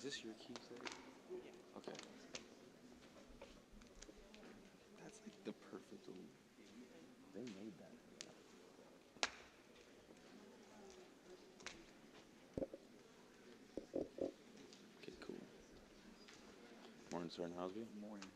this your key set? Okay. That's like the perfect little. They made that. Okay, cool. Morning, sir, and Hosby. Morning.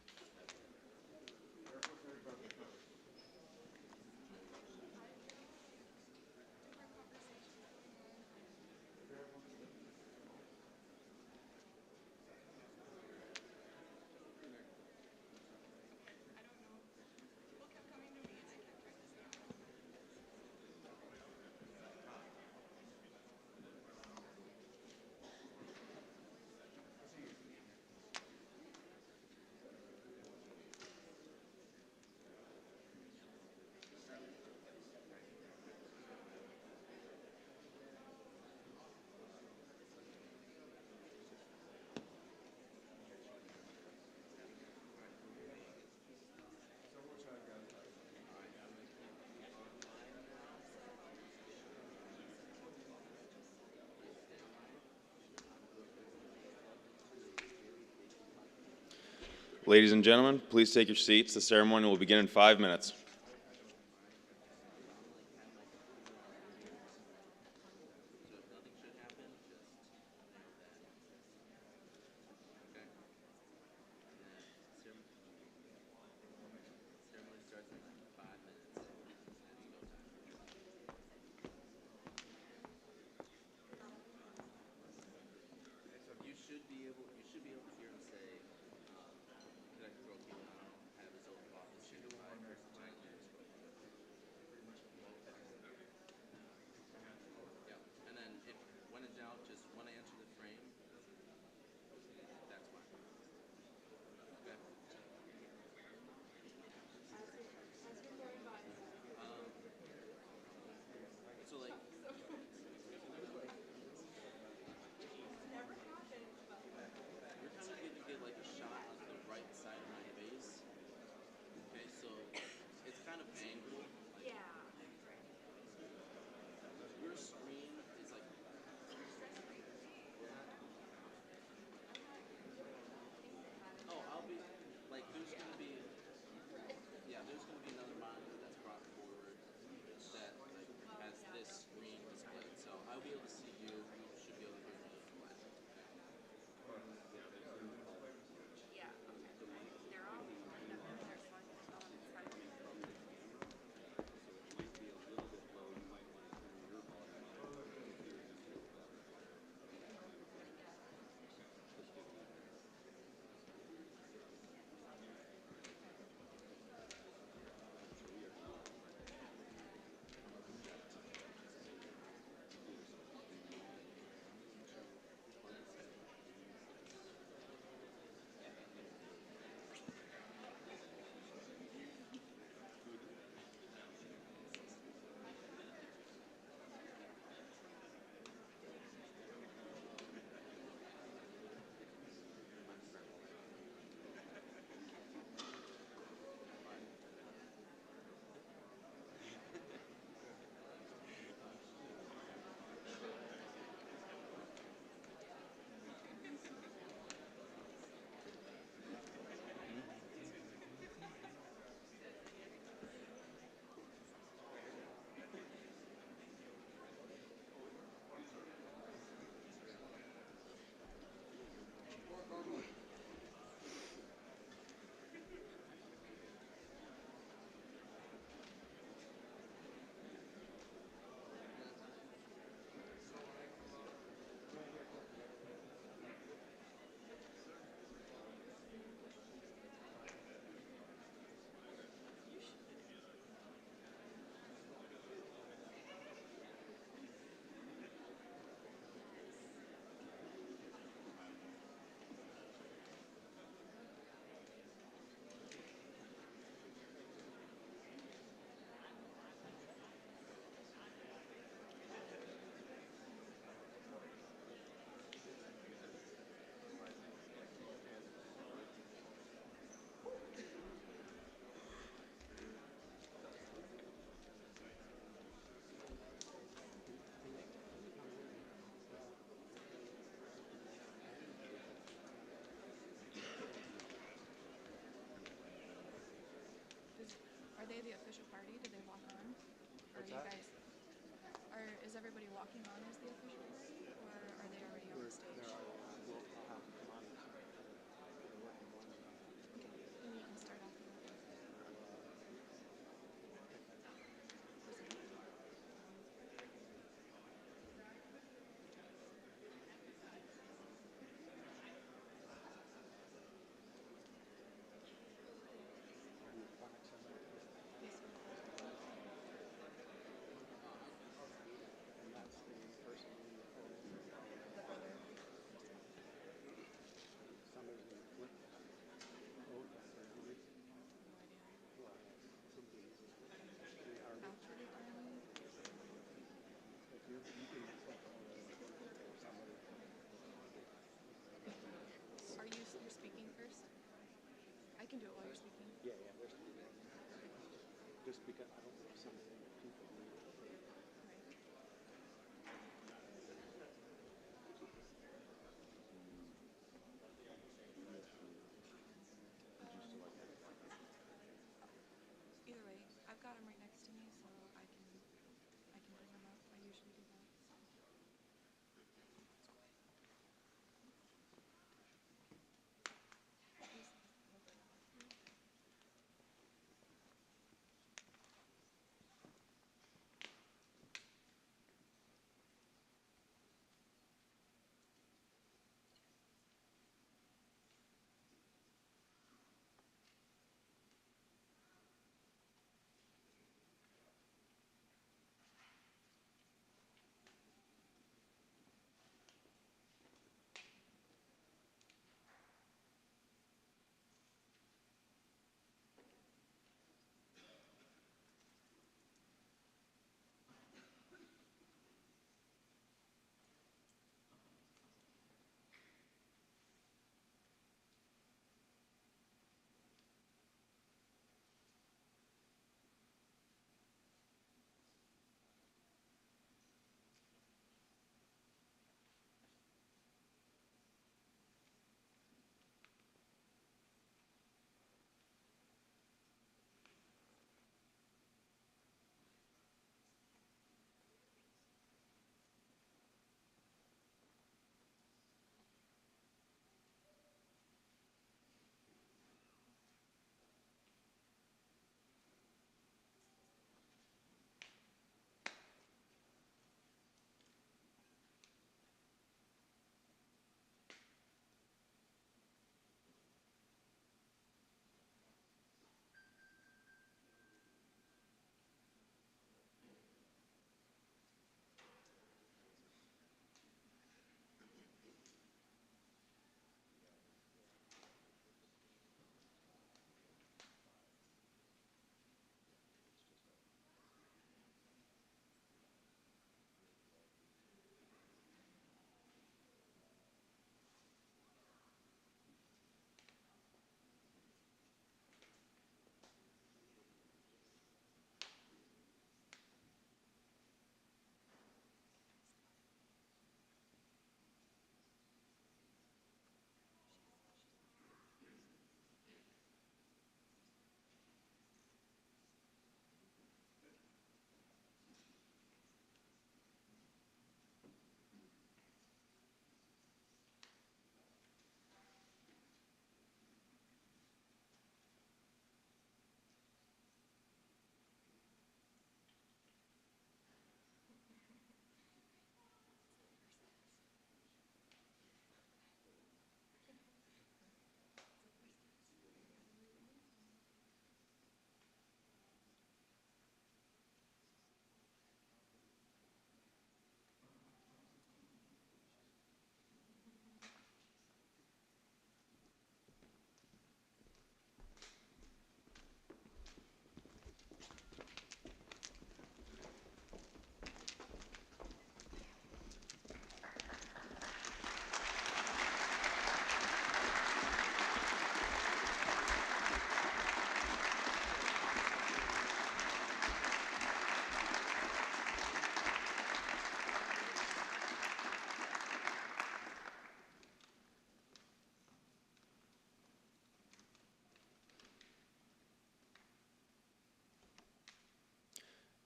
Ladies and gentlemen, please take your seats. The ceremony will begin in 5 minutes. What's you that? guys, is everybody walking on as the official party, or are they already on the stage? We'll have to come on. They're working one. Okay, maybe you can start after that. Yes, sir. And that's the person in the photo. The brother.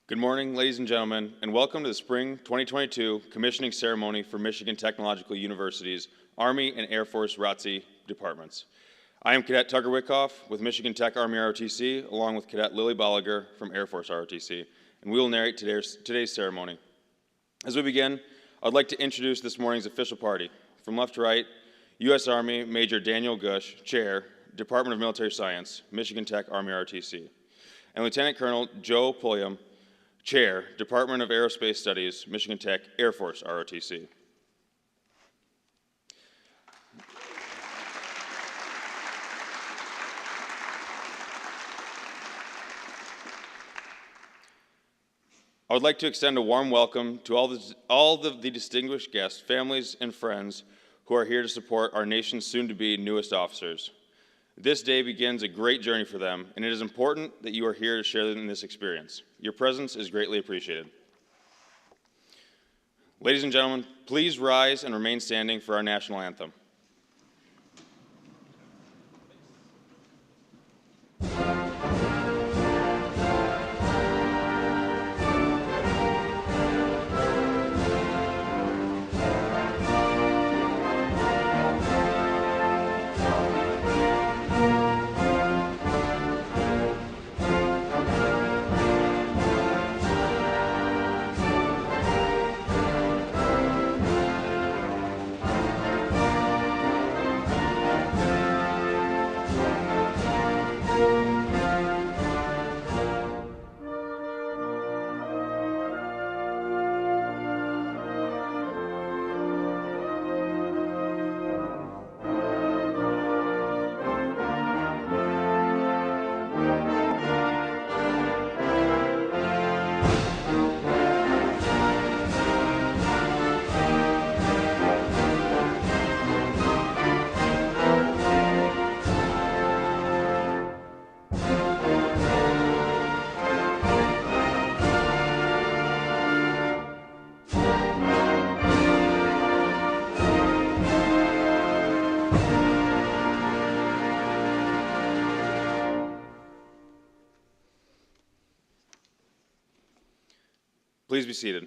Good morning, ladies and gentlemen, and welcome to the Spring 2022 Commissioning Ceremony for Michigan Technological University's Army and Air Force ROTC departments. I am Cadet Tucker Wickoff with Michigan Tech Army ROTC, along with Cadet Lily Bolliger from Air Force ROTC, and we will narrate today's ceremony. As we begin, I'd like to introduce this morning's official party. From left to right, U.S. Army Major Daniel Gush, Chair, Department of Military Science, Michigan Tech Army ROTC, and Lieutenant Colonel Joe Pulliam, Chair, Department of Aerospace Studies, Michigan Tech Air Force ROTC. I would like to extend a warm welcome to all the distinguished guests, families, and friends who are here to support our nation's soon-to-be newest officers. This day begins a great journey for them, and it is important that you are here to share in this experience. Your presence is greatly appreciated. Ladies and gentlemen, please rise and remain standing for our national anthem. Please be seated.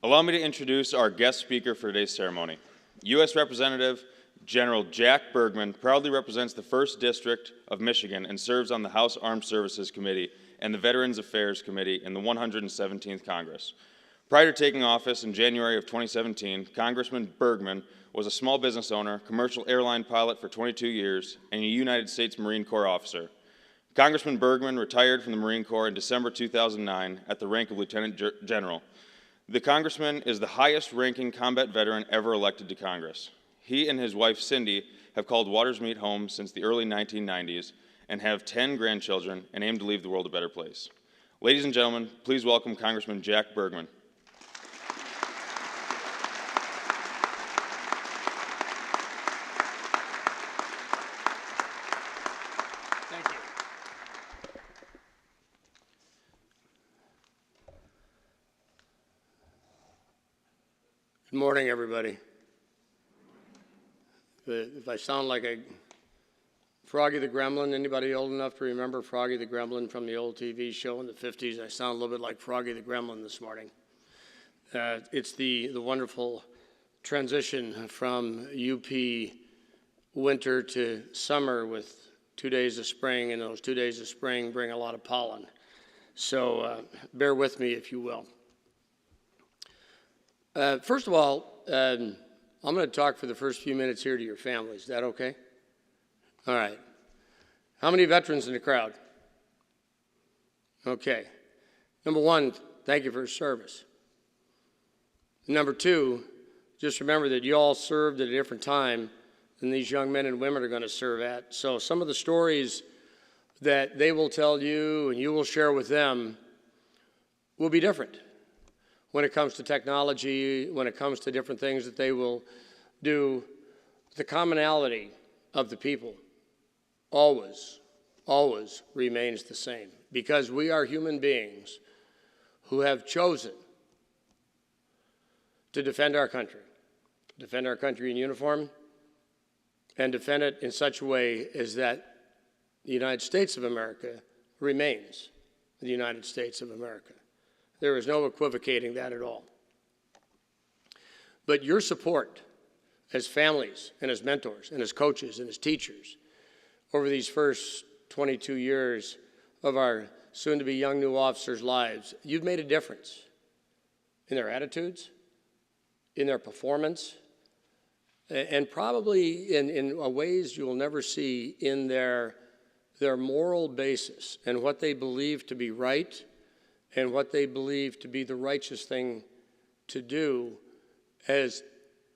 Allow me to introduce our guest speaker for today's ceremony. U.S. Representative General Jack Bergman proudly represents the 1st District of Michigan and serves on the House Armed Services Committee and the Veterans Affairs Committee in the 117th Congress. Prior to taking office in January of 2017, Congressman Bergman was a small business owner, commercial airline pilot for 22 years, and a United States Marine Corps officer. Congressman Bergman retired from the Marine Corps in December 2009 at the rank of Lieutenant General. The congressman is the highest-ranking combat veteran ever elected to Congress. He and his wife, Cindy, have called Waters Meet home since the early 1990s and have 10 grandchildren and aim to leave the world a better place. Ladies and gentlemen, please welcome Congressman Jack Bergman. Good morning, everybody. If I sound like a Froggy the Gremlin, anybody old enough to remember Froggy the Gremlin from the old TV show in the 50s? I sound a little bit like Froggy the Gremlin this morning. It's the wonderful transition from UP winter to summer with 2 days of spring, and those 2 days of spring bring a lot of pollen. So bear with me, if you will. First of all, I'm going to talk for the first few minutes here to your families. Is that okay? All right. How many veterans in the crowd? Okay. Number one, thank you for your service. Number two, just remember that you all served at a different time than these young men and women are going to serve at. So some of the stories that they will tell you and you will share with them will be different. When it comes to technology, when it comes to different things that they will do, the commonality of the people always remains the same, because we are human beings who have chosen to defend our country in uniform and defend it in such a way as that the United States of America remains the United States of America. There is no equivocating that at all. But your support as families and as mentors and as coaches and as teachers over these first 22 years of our soon-to-be young new officers' lives, you've made a difference in their attitudes, in their performance, and probably in ways you will never see in their moral basis and what they believe to be right and what they believe to be the righteous thing to do as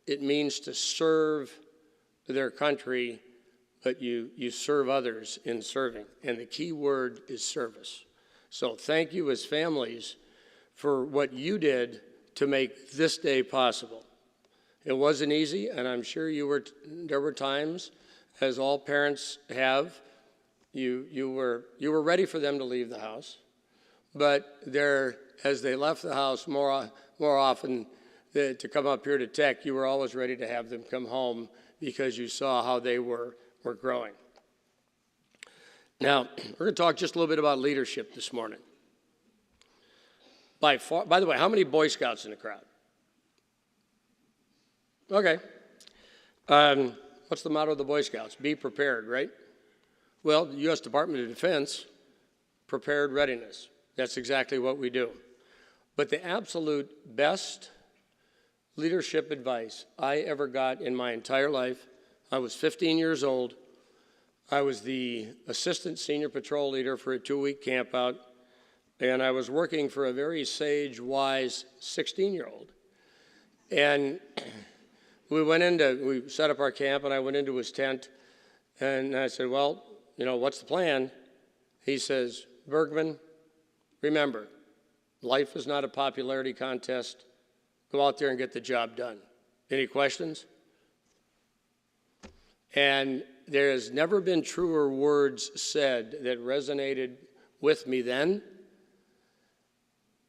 it means to serve their country, but you serve others in serving. And the key word is service. So thank you as families for what you did to make this day possible. It wasn't easy, and I'm sure there were times, as all parents have, you were ready for them to leave the house, but as they left the house more often to come up here to Tech, you were always ready to have them come home because you saw how they were growing. Now, we're going to talk just a little bit about leadership this morning. By the way, how many Boy Scouts in the crowd? Okay. What's the motto of the Boy Scouts? Be prepared, right? Well, the U.S. Department of Defense, prepared readiness. That's exactly what we do. But the absolute best leadership advice I ever got in my entire life, I was 15 years old. I was the assistant senior patrol leader for a 2-week camp out, and I was working for a very sage, wise 16-year-old. And we set up our camp, and I went into his tent, and I said, well, what's the plan? He says, Bergman, remember, life is not a popularity contest. Go out there and get the job done. Any questions? And there has never been truer words said that resonated with me then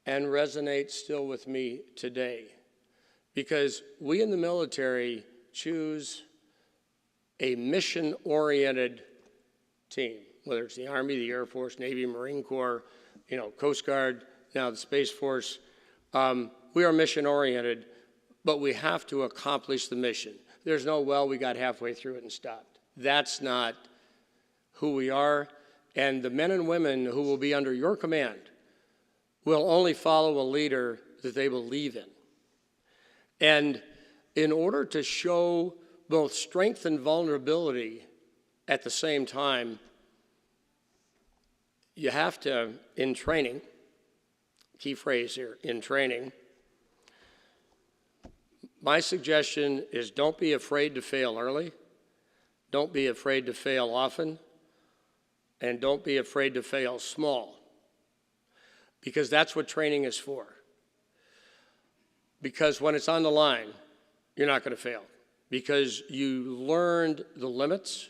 and resonate still with me today. Because we in the military choose a mission-oriented team, whether it's the Army, the Air Force, Navy, Marine Corps, Coast Guard, now the Space Force. We are mission-oriented, but we have to accomplish the mission. There's no, well, we got halfway through it and stopped. That's not who we are. And the men and women who will be under your command will only follow a leader that they believe in. And in order to show both strength and vulnerability at the same time, you have to, in training, key phrase here, in training, my suggestion is don't be afraid to fail early, don't be afraid to fail often, and don't be afraid to fail small, because that's what training is for. Because when it's on the line, you're not going to fail, because you learned the limits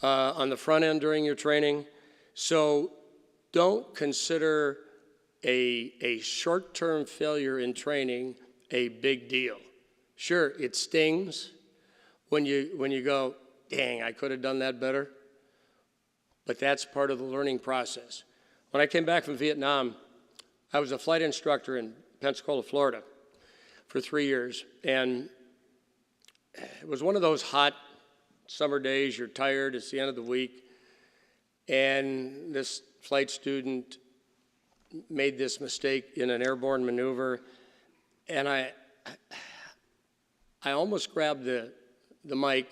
on the front end during your training. So don't consider a short-term failure in training a big deal. Sure, it stings when you go, dang, I could have done that better. But that's part of the learning process. When I came back from Vietnam, I was a flight instructor in Pensacola, Florida for 3 years. And it was one of those hot summer days, you're tired, it's the end of the week. And this flight student made this mistake in an airborne maneuver. And I almost grabbed the mic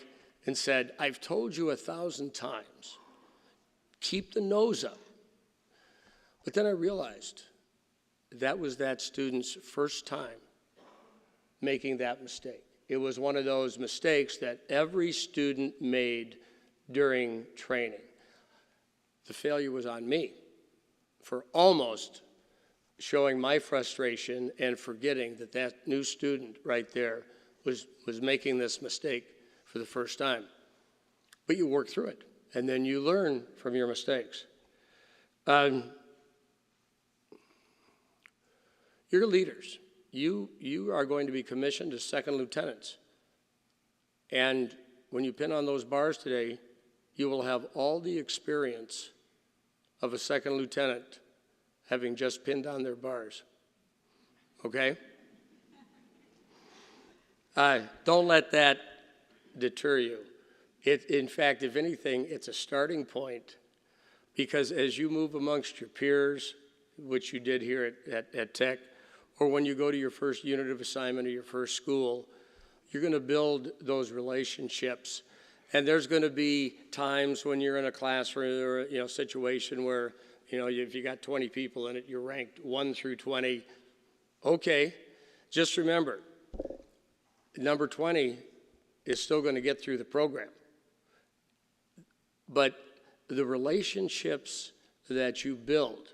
and said, I've told you 1,000 times, keep the nose up. But then I realized that was that student's first time making that mistake. It was one of those mistakes that every student made during training. The failure was on me for almost showing my frustration and forgetting that that new student right there was making this mistake for the first time. But you work through it, and then you learn from your mistakes. You're leaders. You are going to be commissioned as second lieutenants. And when you pin on those bars today, you will have all the experience of a second lieutenant having just pinned on their bars. Okay? Don't let that deter you. In fact, if anything, it's a starting point, because as you move amongst your peers, which you did here at Tech, or when you go to your first unit of assignment or your first school, you're going to build those relationships. And there's going to be times when you're in a classroom or situation where if you got 20 people in it, you're ranked 1 through 20. Okay, just remember, number 20 is still going to get through the program. But the relationships that you build,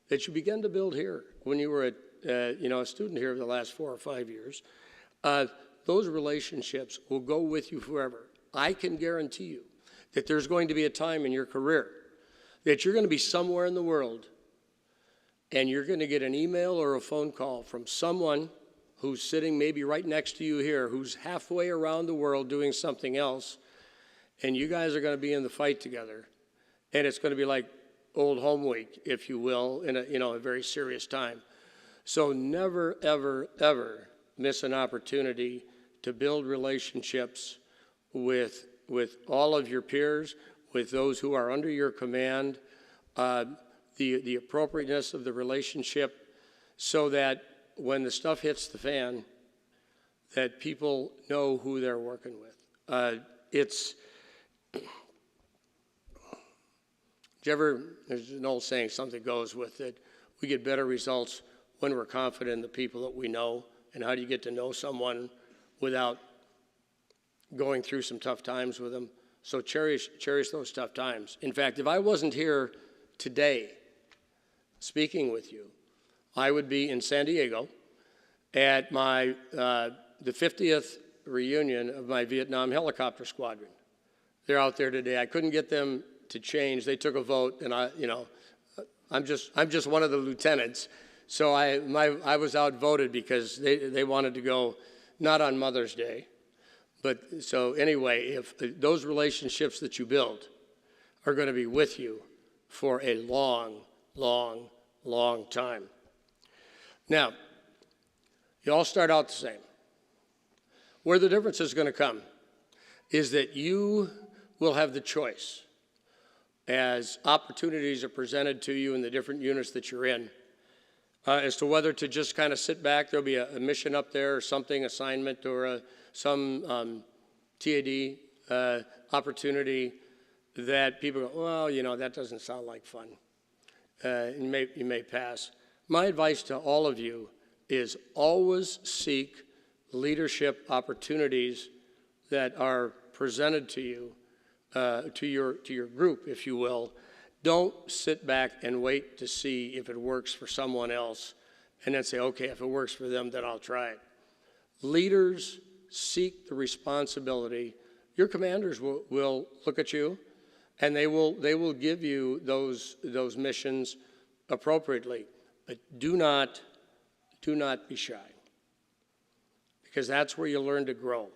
that you began to build here when you were a student here for the last 4 or 5 years, those relationships will go with you forever. I can guarantee you that there's going to be a time in your career that you're going to be somewhere in the world and you're going to get an email or a phone call from someone who's sitting maybe right next to you here, who's halfway around the world doing something else, and you guys are going to be in the fight together, and it's going to be like old home week, if you will, in a very serious time. So never, ever, ever miss an opportunity to build relationships with all of your peers, with those who are under your command, the appropriateness of the relationship, so that when the stuff hits the fan, that people know who they're working with. There's an old saying, something goes with it, we get better results when we're confident in the people that we know. And how do you get to know someone without going through some tough times with them? So cherish those tough times. In fact, if I wasn't here today speaking with you, I would be in San Diego at the 50th reunion of my Vietnam helicopter squadron. They're out there today. I couldn't get them to change. They took a vote, and I'm just one of the lieutenants. So I was outvoted because they wanted to go not on Mother's Day. But so anyway, if those relationships that you build are going to be with you for a long, long, long time. Now, you all start out the same. Where the difference is going to come is that you will have the choice as opportunities are presented to you in the different units that you're in as to whether to just kind of sit back. There'll be a mission up there or something, assignment or some TAD opportunity that people go, well, that doesn't sound like fun. You may pass. My advice to all of you is always seek leadership opportunities that are presented to you, to your group, if you will. Don't sit back and wait to see if it works for someone else and then say, okay, if it works for them, then I'll try it. Leaders seek the responsibility. Your commanders will look at you, and they will give you those missions appropriately. But do not be shy, because that's where you learn to grow.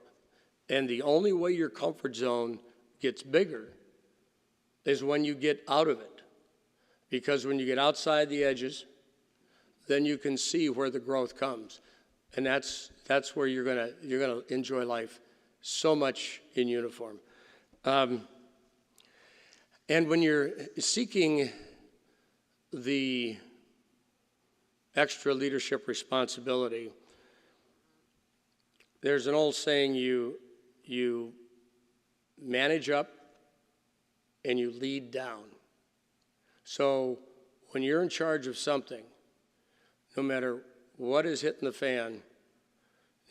And the only way your comfort zone gets bigger is when you get out of it. Because when you get outside the edges, then you can see where the growth comes. And that's where you're gonna enjoy life so much in uniform. And when you're seeking the extra leadership responsibility, there's an old saying, you manage up and you lead down. So when you're in charge of something, no matter what is hitting the fan,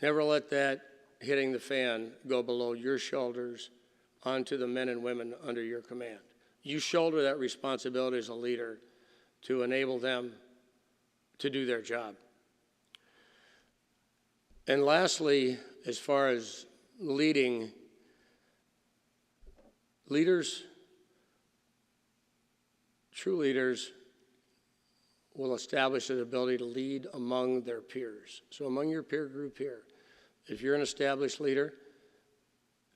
never let that hitting the fan go below your shoulders onto the men and women under your command. You shoulder that responsibility as a leader to enable them to do their job. And lastly, as far as leading, true leaders will establish an ability to lead among their peers. So among your peer group here, if you're an established leader,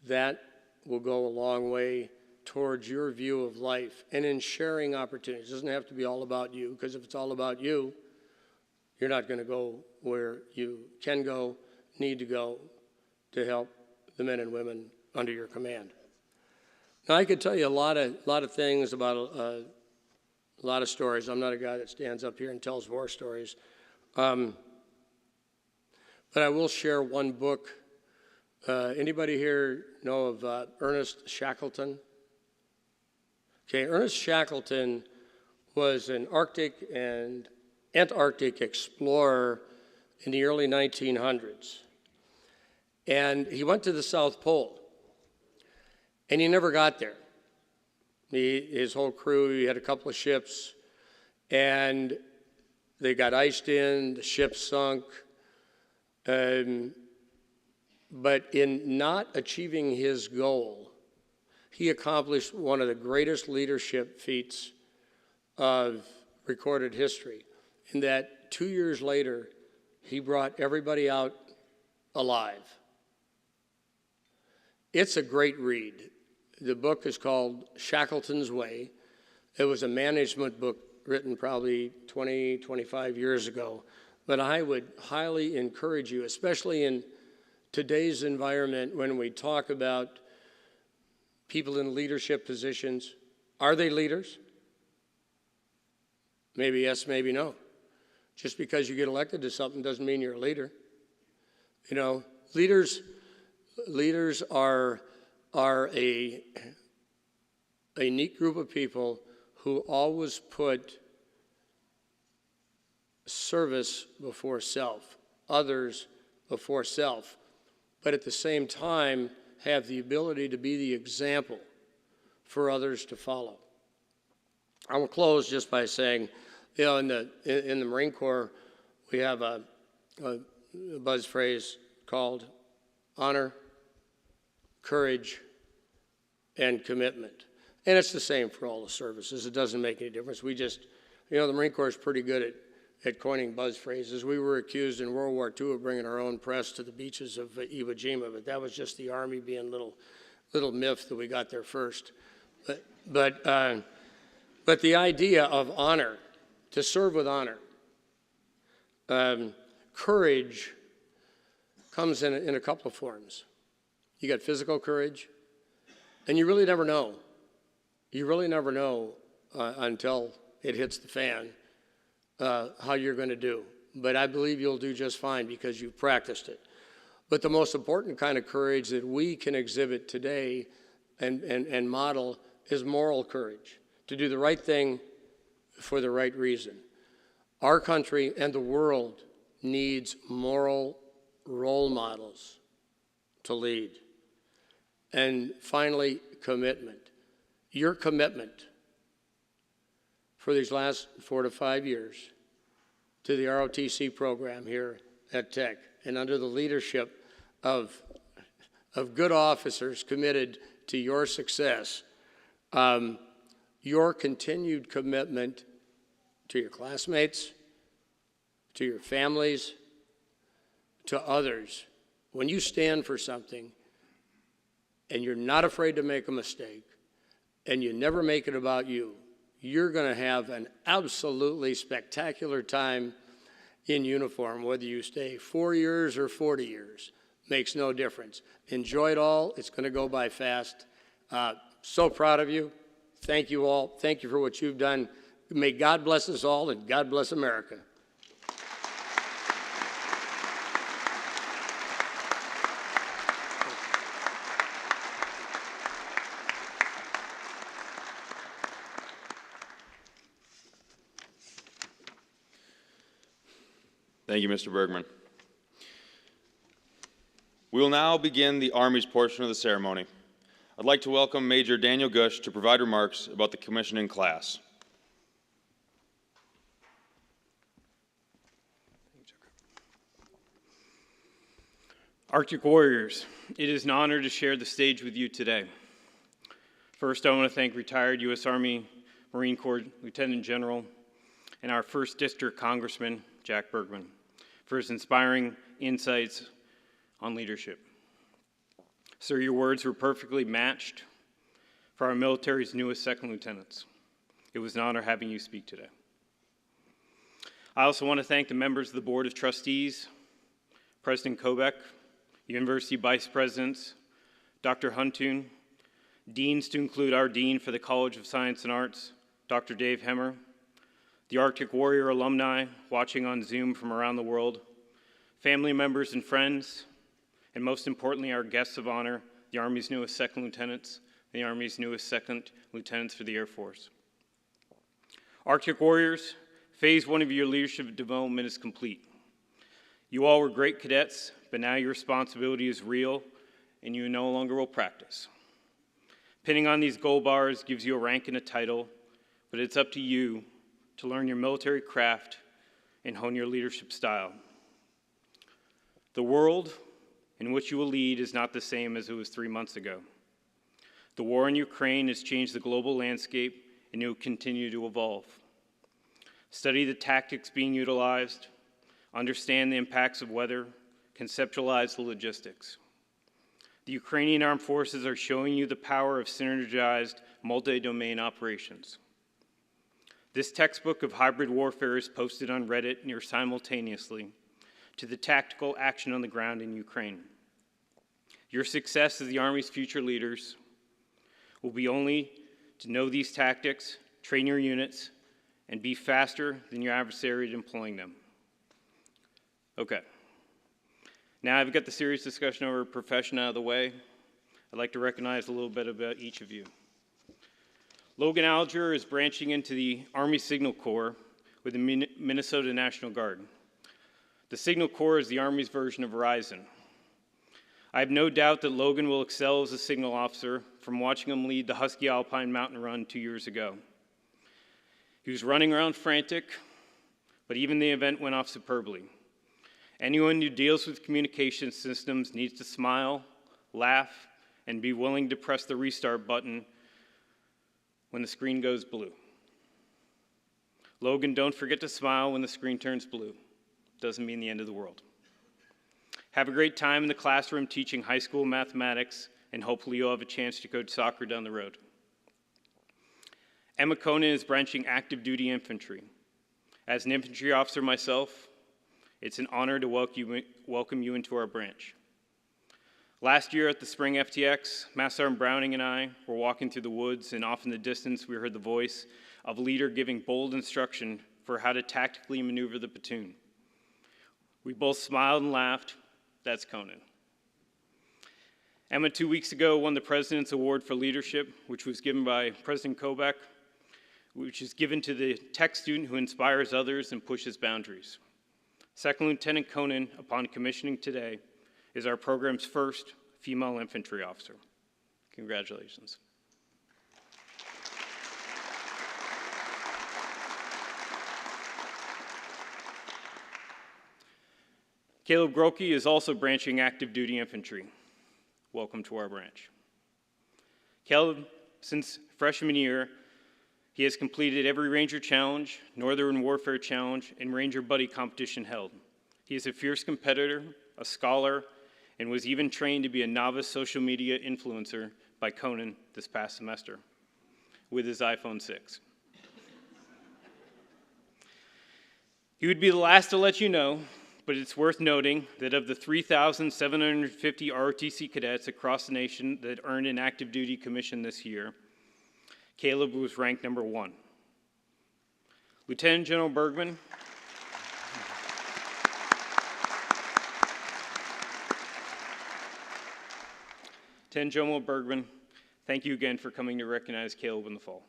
that will go a long way towards your view of life and in sharing opportunities. It doesn't have to be all about you, because if it's all about you, you're not going to go where you can go, need to go to help the men and women under your command. Now, I could tell you a lot of things about a lot of stories. I'm not a guy that stands up here and tells war stories. But I will share one book. Anybody here know of Ernest Shackleton? Okay, Ernest Shackleton was an Arctic and Antarctic explorer in the early 1900s. And he went to the South Pole. And he never got there. His whole crew, he had a couple of ships, and they got iced in, the ship sunk. But in not achieving his goal, he accomplished one of the greatest leadership feats of recorded history, in that 2 years later, he brought everybody out alive. It's a great read. The book is called Shackleton's Way. It was a management book written probably 20, 25 years ago. But I would highly encourage you, especially in today's environment when we talk about people in leadership positions. Are they leaders? Maybe yes, maybe no. Just because you get elected to something doesn't mean you're a leader. You know, leaders are a neat group of people who always put service before self, others before self, but at the same time have the ability to be the example for others to follow. I will close just by saying, you know, in the Marine Corps, we have a buzz phrase called honor, courage, and commitment. And it's the same for all the services. It doesn't make any difference. We just, you know, the Marine Corps is pretty good at coining buzz phrases. We were accused in World War II of bringing our own press to the beaches of Iwo Jima, but that was just the Army being little miffed that we got there first. But the idea of honor, to serve with honor, courage comes in a couple of forms. You got physical courage, and you really never know. You really never know until it hits the fan how you're going to do. But I believe you'll do just fine because you've practiced it. But the most important kind of courage that we can exhibit today and model is moral courage, to do the right thing for the right reason. Our country and the world needs moral role models to lead. And finally, commitment. Your commitment for these last 4 to 5 years to the ROTC program here at Tech, and under the leadership of good officers committed to your success, your continued commitment to your classmates, to your families, to others. When you stand for something and you're not afraid to make a mistake and you never make it about you, you're going to have an absolutely spectacular time in uniform, whether you stay 4 years or 40 years. Makes no difference. Enjoy it all. It's going to go by fast. So proud of you. Thank you all. Thank you for what you've done. May God bless us all, and God bless America. Thank you, Mr. Bergman. We will now begin the Army's portion of the ceremony. I'd like to welcome Major Daniel Gush to provide remarks about the commissioning class. Arctic Warriors, it is an honor to share the stage with you today. First, I want to thank retired U.S. Army Marine Corps Lieutenant General and our 1st District Congressman, Jack Bergman, for his inspiring insights on leadership. Sir, your words were perfectly matched for our military's newest second lieutenants. It was an honor having you speak today. I also want to thank the members of the Board of Trustees, President Kobeck, University Vice Presidents, Dr. Huntoon, Deans to include our Dean for the College of Science and Arts, Dr. Dave Hemmer, the Arctic Warrior alumni watching on Zoom from around the world, family members and friends, and most importantly, our guests of honor, the Army's newest second lieutenants, the Army's newest second lieutenants for the Air Force. Arctic Warriors, phase 1 of your leadership development is complete. You all were great cadets, but now your responsibility is real, and you no longer will practice. Pinning on these gold bars gives you a rank and a title, but it's up to you to learn your military craft and hone your leadership style. The world in which you will lead is not the same as it was 3 months ago. The war in Ukraine has changed the global landscape, and it will continue to evolve. Study the tactics being utilized, understand the impacts of weather, conceptualize the logistics. The Ukrainian armed forces are showing you the power of synergized multi-domain operations. This textbook of hybrid warfare is posted on Reddit near simultaneously to the tactical action on the ground in Ukraine. Your success as the Army's future leaders will be only to know these tactics, train your units, and be faster than your adversary at employing them. Okay. Now I've got the serious discussion over profession out of the way. I'd like to recognize a little bit about each of you. Logan Alger is branching into the Army Signal Corps with the Minnesota National Guard. The Signal Corps is the Army's version of Verizon. I have no doubt that Logan will excel as a signal officer from watching him lead the Husky Alpine Mountain Run 2 years ago. He was running around frantic, but even the event went off superbly. Anyone who deals with communication systems needs to smile, laugh, and be willing to press the restart button when the screen goes blue. Logan, don't forget to smile when the screen turns blue. Doesn't mean the end of the world. Have a great time in the classroom teaching high school mathematics, and hopefully you'll have a chance to coach soccer down the road. Emma Conan is branching active duty infantry. As an infantry officer myself, it's an honor to welcome you into our branch. Last year at the Spring FTX, Master Sergeant Browning and I were walking through the woods, and off in the distance we heard the voice of a leader giving bold instruction for how to tactically maneuver the platoon. We both smiled and laughed. That's Conan. Emma 2 weeks ago won the President's Award for Leadership, which was given by President Kobeck, which is given to the tech student who inspires others and pushes boundaries. Second Lieutenant Conan, upon commissioning today, is our program's first female infantry officer. Congratulations. Caleb Grokey is also branching active duty infantry. Welcome to our branch. Caleb, since freshman year, he has completed every Ranger Challenge, Northern Warfare Challenge, and Ranger Buddy competition held. He is a fierce competitor, a scholar, and was even trained to be a novice social media influencer by Conan this past semester with his iPhone 6. He would be the last to let you know, but it's worth noting that of the 3,750 ROTC cadets across the nation that earned an active duty commission this year, Caleb was ranked number 1. Lieutenant General Bergman, Lieutenant General Bergman, thank you again for coming to recognize Caleb in the fall.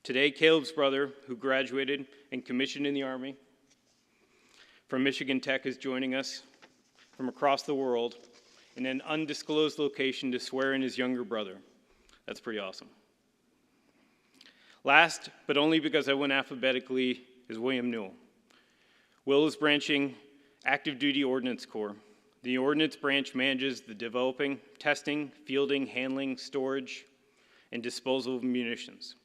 Today, Caleb's brother, who graduated and commissioned in the Army from Michigan Tech, is joining us from across the world in an undisclosed location to swear in his younger brother. That's pretty awesome. Last, but only because I went alphabetically, is William Newell. Will is branching Active Duty Ordnance Corps. The Ordnance Branch manages the developing, testing, fielding, handling, storage, and disposal of munitions.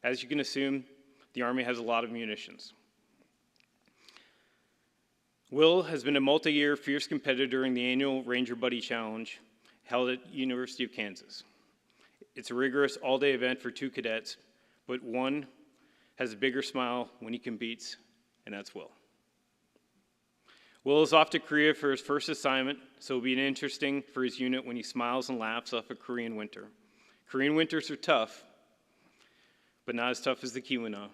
As you can assume, the Army has a lot of munitions. Will has been a multi-year fierce competitor in the annual Ranger Buddy Challenge held at University of Kansas. It's a rigorous all-day event for 2 cadets, but one has a bigger smile when he competes, and that's Will. Will is off to Korea for his first assignment, so it'll be interesting for his unit when he smiles and laughs off a Korean winter. Korean winters are tough, but not as tough as the Keweenaw.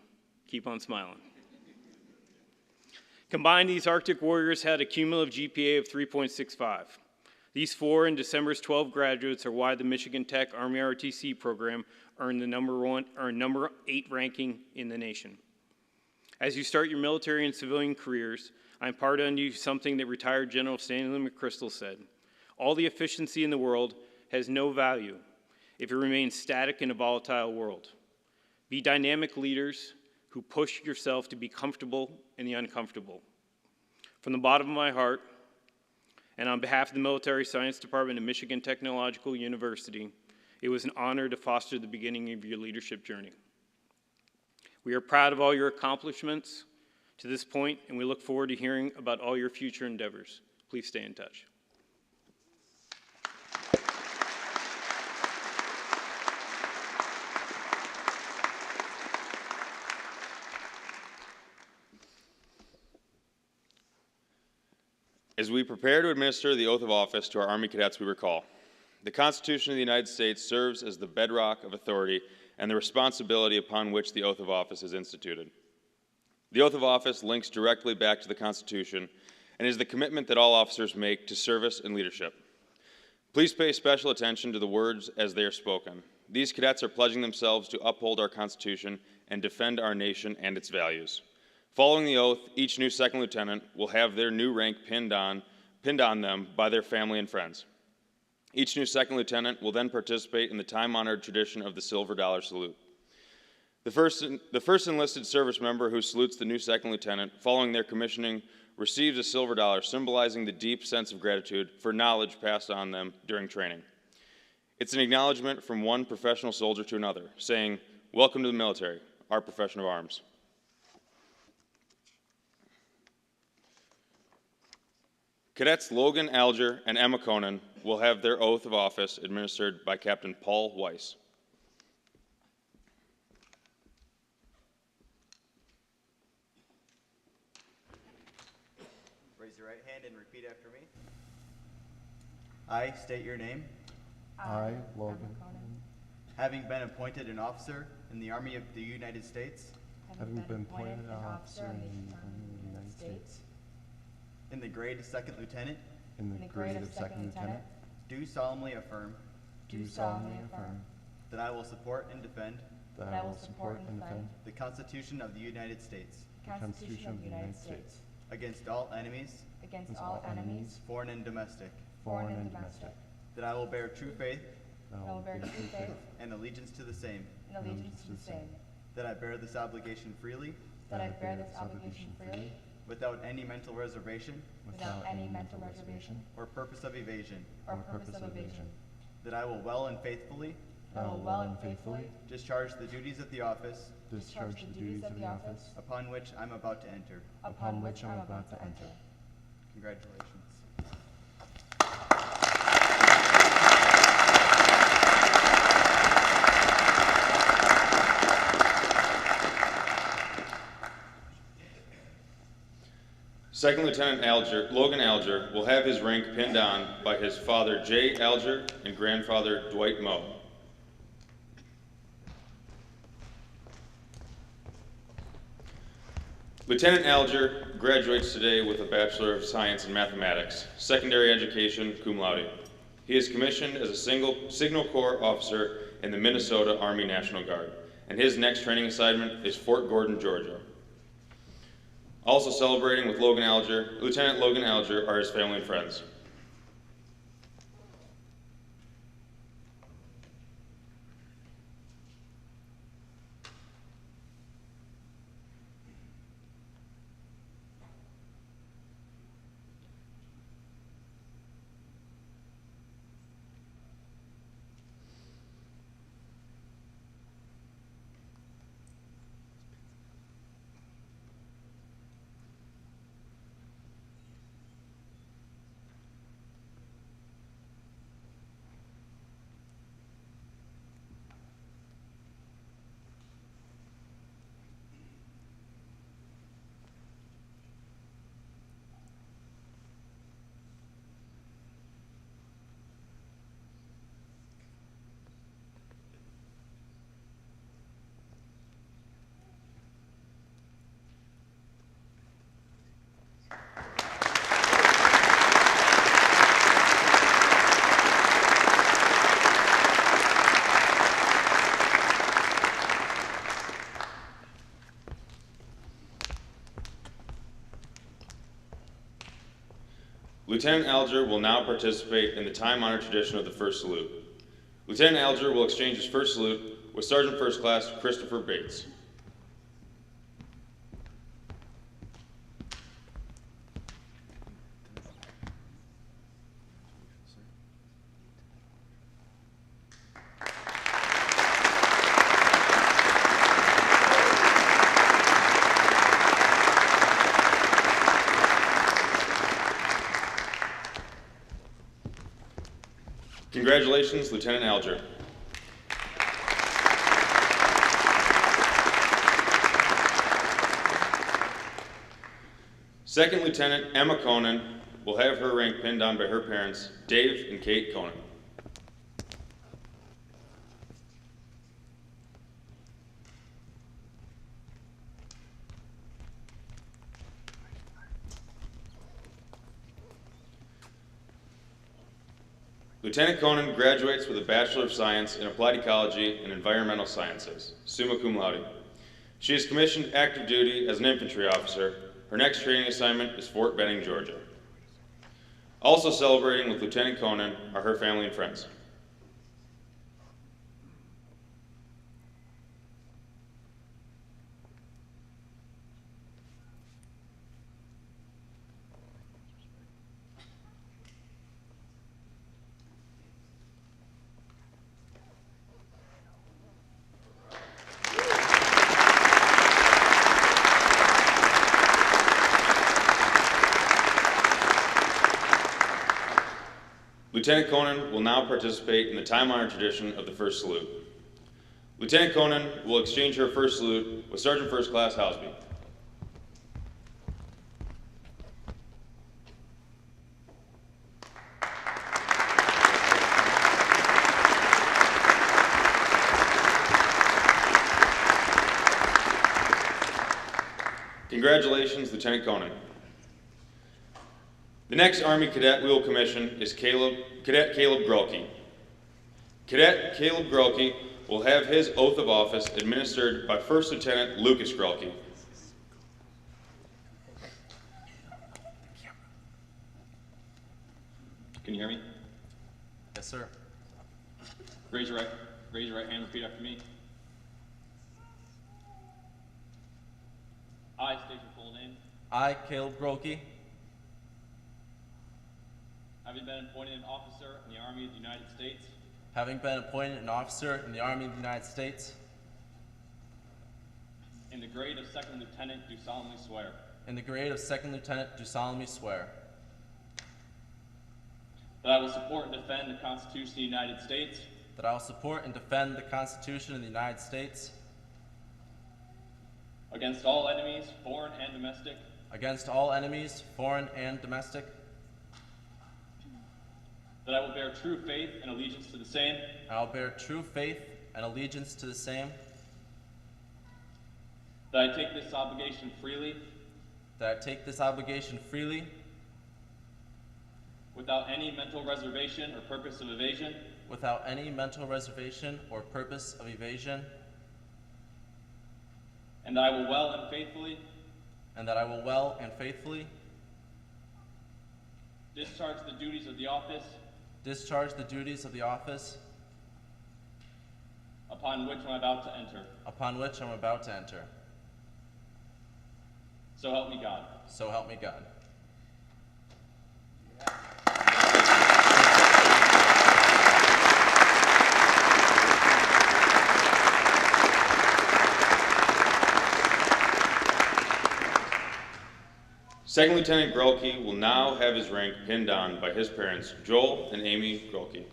Keep on smiling. Combined, these Arctic Warriors had a cumulative GPA of 3.65. These 4 and December's 12 graduates are why the Michigan Tech Army ROTC program earned the number 8 ranking in the nation. As you start your military and civilian careers, I impart on you something that retired General Stanley McChrystal said: all the efficiency in the world has no value if it remains static in a volatile world. Be dynamic leaders who push yourself to be comfortable in the uncomfortable. From the bottom of my heart, and on behalf of the Military Science Department of Michigan Technological University, it was an honor to foster the beginning of your leadership journey. We are proud of all your accomplishments to this point, and we look forward to hearing about all your future endeavors. Please stay in touch. As we prepare to administer the oath of office to our Army cadets, we recall: the Constitution of the United States serves as the bedrock of authority and the responsibility upon which the oath of office is instituted. The oath of office links directly back to the Constitution and is the commitment that all officers make to service and leadership. Please pay special attention to the words as they are spoken. These cadets are pledging themselves to uphold our Constitution and defend our nation and its values. Following the oath, each new second lieutenant will have their new rank pinned on them by their family and friends. Each new second lieutenant will then participate in the time-honored tradition of the silver dollar salute. The first enlisted service member who salutes the new second lieutenant following their commissioning receives a silver dollar, symbolizing the deep sense of gratitude for knowledge passed on them during training. It's an acknowledgement from one professional soldier to another, saying, "Welcome to the military, our profession of arms." Cadets Logan Alger and Emma Conan will have their oath of office administered by Captain Paul Weiss. Raise your right hand and repeat after me. I state your name. I, Logan, Having been appointed an officer in the Army of the United States, having been appointed an officer in the Army of the United States, in the grade of second lieutenant, in the grade of second lieutenant, do solemnly affirm do solemnly affirm that I will support and defend that I will support and defend the Constitution of the United States the Constitution of the United States against all enemies, against all enemies, foreign and domestic, foreign and domestic, that I will bear true faith that I will bear true faith and allegiance to the same, and allegiance to the same, that I bear this obligation freely that I bear this obligation freely without any mental reservation without any mental reservation or purpose of evasion, or purpose of evasion, that I will well and faithfully that I will well and faithfully discharge the duties of the office discharge the duties of the office upon which I'm about to enter. upon which I'm about to enter. Congratulations. Second Lieutenant Logan Alger will have his rank pinned on by his father, Jay Alger, and grandfather, Dwight Moe. Lieutenant Alger graduates today with a Bachelor of Science in Mathematics, secondary education, cum laude. He is commissioned as a Signal Corps officer in the Minnesota Army National Guard, and his next training assignment is Fort Gordon, Georgia. Also celebrating with Lieutenant Logan Alger are his family and friends. Lieutenant Alger will now participate in the time-honored tradition of the first salute. Lieutenant Alger will exchange his first salute with Sergeant First Class Christopher Bates. Congratulations, Lieutenant Alger. Second Lieutenant Emma Conan will have her rank pinned on by her parents, Dave and Kate Conan. Lieutenant Conan graduates with a Bachelor of Science in Applied Ecology and Environmental Sciences, summa cum laude. She is commissioned active duty as an infantry officer. Her next training assignment is Fort Benning, Georgia. Also celebrating with Lieutenant Conan are her family and friends. Lieutenant Conan will now participate in the time-honored tradition of the first salute. Lieutenant Conan will exchange her first salute with Sergeant First Class Housby. Congratulations, Lieutenant Conan. The next Army Cadet we will commission is Cadet Caleb Grelke. Cadet Caleb Grelke will have his oath of office administered by First Lieutenant Lucas Grelke. Can you hear me? Yes, sir. Raise your right hand, repeat after me. I state your full name. I, Caleb Grelke, Having been appointed an officer in the Army of the United States, having been appointed an officer in the Army of the United States, in the grade of second lieutenant, do solemnly swear in the grade of second lieutenant, do solemnly swear that I will support and defend the Constitution of the United States that I will support and defend the Constitution of the United States against all enemies, foreign and domestic, against all enemies, foreign and domestic, that I will bear true faith and allegiance to the same, and I will bear true faith and allegiance to the same, that I take this obligation freely, that I take this obligation freely, without any mental reservation or purpose of evasion, without any mental reservation or purpose of evasion, and that I will well and faithfully and that I will well and faithfully discharge the duties of the office discharge the duties of the office upon which I'm about to enter. upon which I'm about to enter. So help me God. So help me God. Second Lieutenant Grelke will now have his rank pinned on by his parents, Joel and Amy Grelke.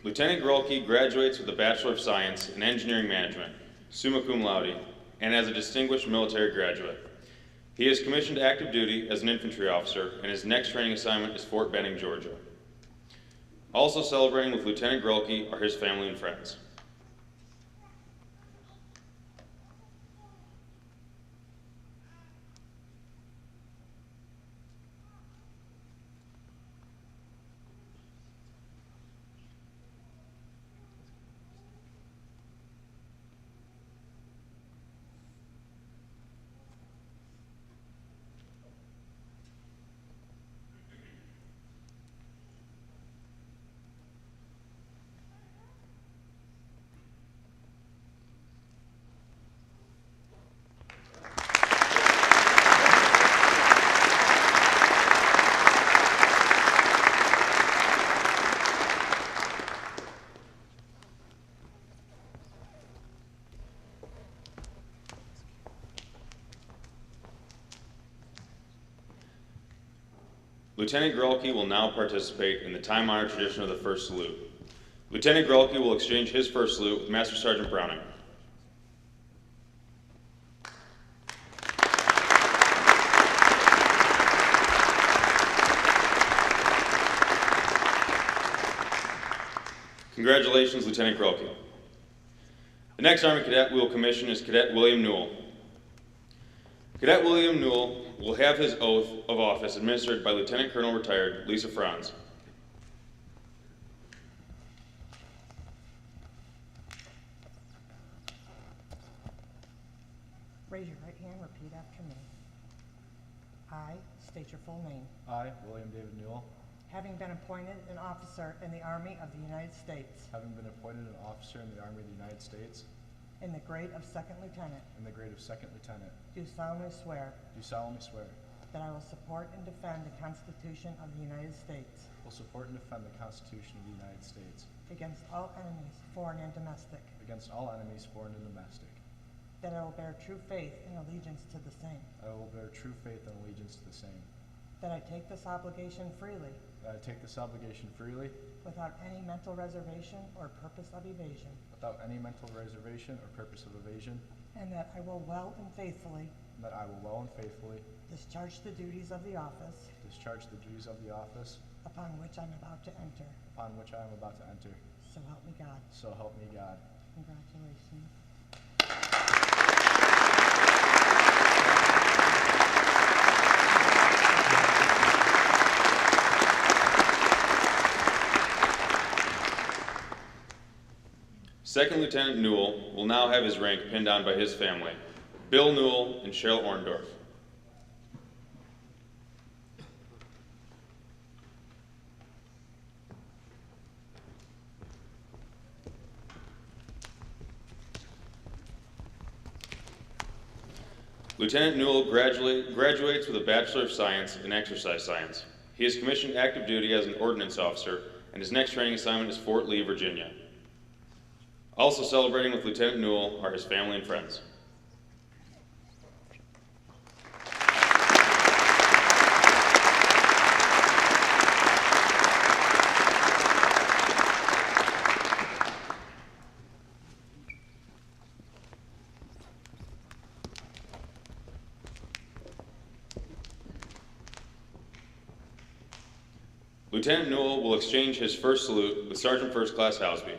Lieutenant Grelke graduates with a Bachelor of Science in Engineering Management, summa cum laude, and as a distinguished military graduate. He is commissioned active duty as an infantry officer, and his next training assignment is Fort Benning, Georgia. Also celebrating with Lieutenant Grelke are his family and friends. Lieutenant Grolke will now participate in the time-honored tradition of the first salute. Lieutenant Grolke will exchange his first salute with Master Sergeant Browning. Congratulations, Lieutenant Grolke. The next Army Cadet we will commission is Cadet William Newell. Cadet William Newell will have his oath of office administered by Lieutenant Colonel Retired Lisa Franz. Raise your right hand, repeat after me. I state your full name. I, William David Newell, Having been appointed an officer in the Army of the United States having been appointed an officer in the Army of the United States in the grade of second lieutenant, in the grade of second lieutenant, do solemnly swear do solemnly swear that I will support and defend the Constitution of the United States will support and defend the Constitution of the United States against all enemies, foreign and domestic, against all enemies, foreign and domestic, that I will bear true faith and allegiance to the same, I will bear true faith and allegiance to the same, that I take this obligation freely that I take this obligation freely without any mental reservation or purpose of evasion, without any mental reservation or purpose of evasion, and that I will well and faithfully and that I will well and faithfully discharge the duties of the office discharge the duties of the office upon which I'm about to enter. upon which I am about to enter. So help me God. So help me God. Congratulations. Second Lieutenant Newell will now have his rank pinned on by his family, Bill Newell and Cheryl Orndorff. Lieutenant Newell graduates with a Bachelor of Science in Exercise Science. He is commissioned active duty as an ordnance officer, and his next training assignment is Fort Lee, Virginia. Also celebrating with Lieutenant Newell are his family and friends. Lieutenant Newell will exchange his first salute with Sergeant First Class Housby.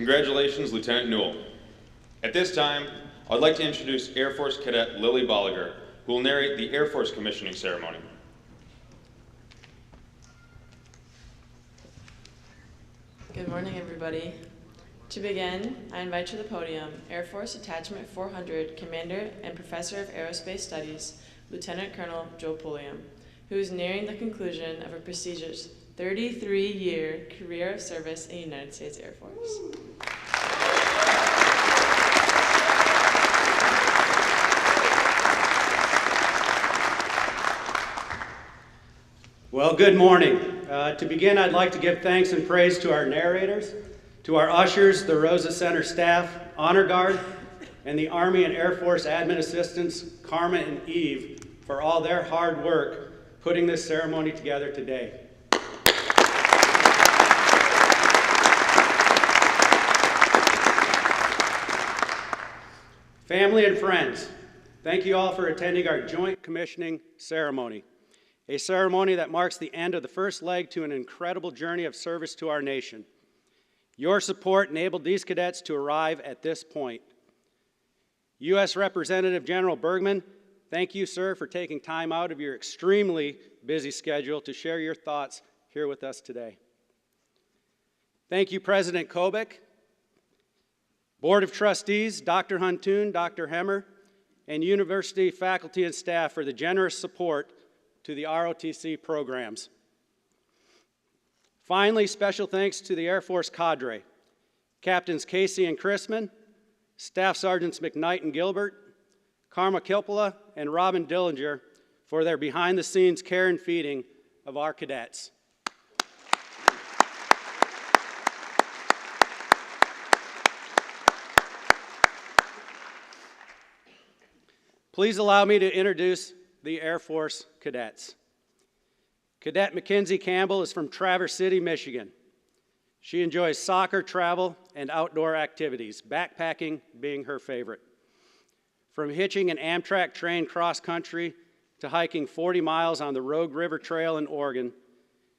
Congratulations, Lieutenant Newell. At this time, I'd like to introduce Air Force Cadet Lily Bolliger, who will narrate the Air Force commissioning ceremony. Good morning, everybody. To begin, I invite to the podium Air Force Attachment 400 Commander and Professor of Aerospace Studies, Lieutenant Colonel Joe Pulliam, who is nearing the conclusion of a prestigious 33-year career of service in the United States Air Force. Well, good morning. To begin, I'd like to give thanks and praise to our narrators, to our ushers, the Rosa Center staff, Honor Guard, and the Army and Air Force admin assistants, Carmen and Eve, for all their hard work putting this ceremony together today. Family and friends, thank you all for attending our joint commissioning ceremony, a ceremony that marks the end of the first leg to an incredible journey of service to our nation. Your support enabled these cadets to arrive at this point. U.S. Representative General Bergman, thank you, sir, for taking time out of your extremely busy schedule to share your thoughts here with us today. Thank you, President Kobach, Board of Trustees, Dr. Huntoon, Dr. Hemmer, and university faculty and staff for the generous support to the ROTC programs. Finally, special thanks to the Air Force cadre, Captains Casey and Chrisman, Staff Sergeants McKnight and Gilbert, Karma Kilpala, and Robin Dillinger for their behind-the-scenes care and feeding of our cadets. Please allow me to introduce the Air Force cadets. Cadet Mackenzie Campbell is from Traverse City, Michigan. She enjoys soccer, travel, and outdoor activities, backpacking being her favorite. From hitching an Amtrak train cross-country to hiking 40 miles on the Rogue River Trail in Oregon,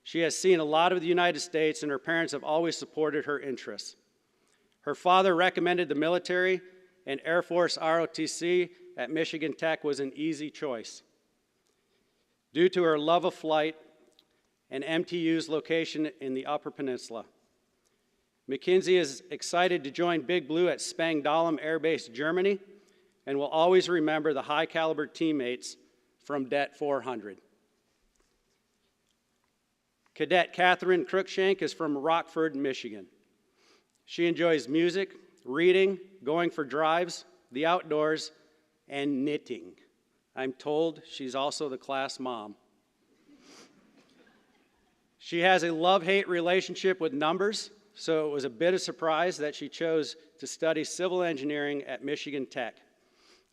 she has seen a lot of the United States, and her parents have always supported her interests. Her father recommended the military, and Air Force ROTC at Michigan Tech was an easy choice. Due to her love of flight and MTU's location in the Upper Peninsula, Mackenzie is excited to join Big Blue at Spangdahlem Air Base, Germany, and will always remember the high-caliber teammates from Det 400. Cadet Catherine Cruikshank is from Rockford, Michigan. She enjoys music, reading, going for drives, the outdoors, and knitting. I'm told she's also the class mom. She has a love-hate relationship with numbers, so it was a bit of a surprise that she chose to study civil engineering at Michigan Tech,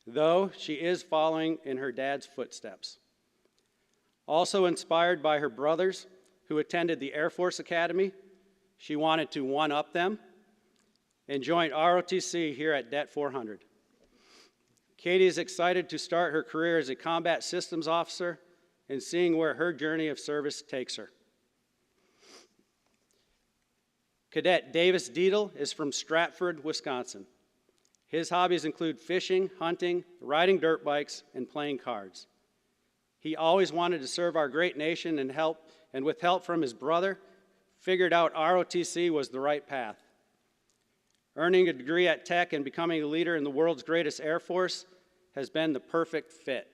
though she is following in her dad's footsteps. Also inspired by her brothers who attended the Air Force Academy, she wanted to one-up them and joined ROTC here at Det 400. Katie is excited to start her career as a combat systems officer and seeing where her journey of service takes her. Cadet Davis Deedle is from Stratford, Wisconsin. His hobbies include fishing, hunting, riding dirt bikes, and playing cards. He always wanted to serve our great nation and with help from his brother, figured out ROTC was the right path. Earning a degree at Tech and becoming a leader in the world's greatest Air Force has been the perfect fit.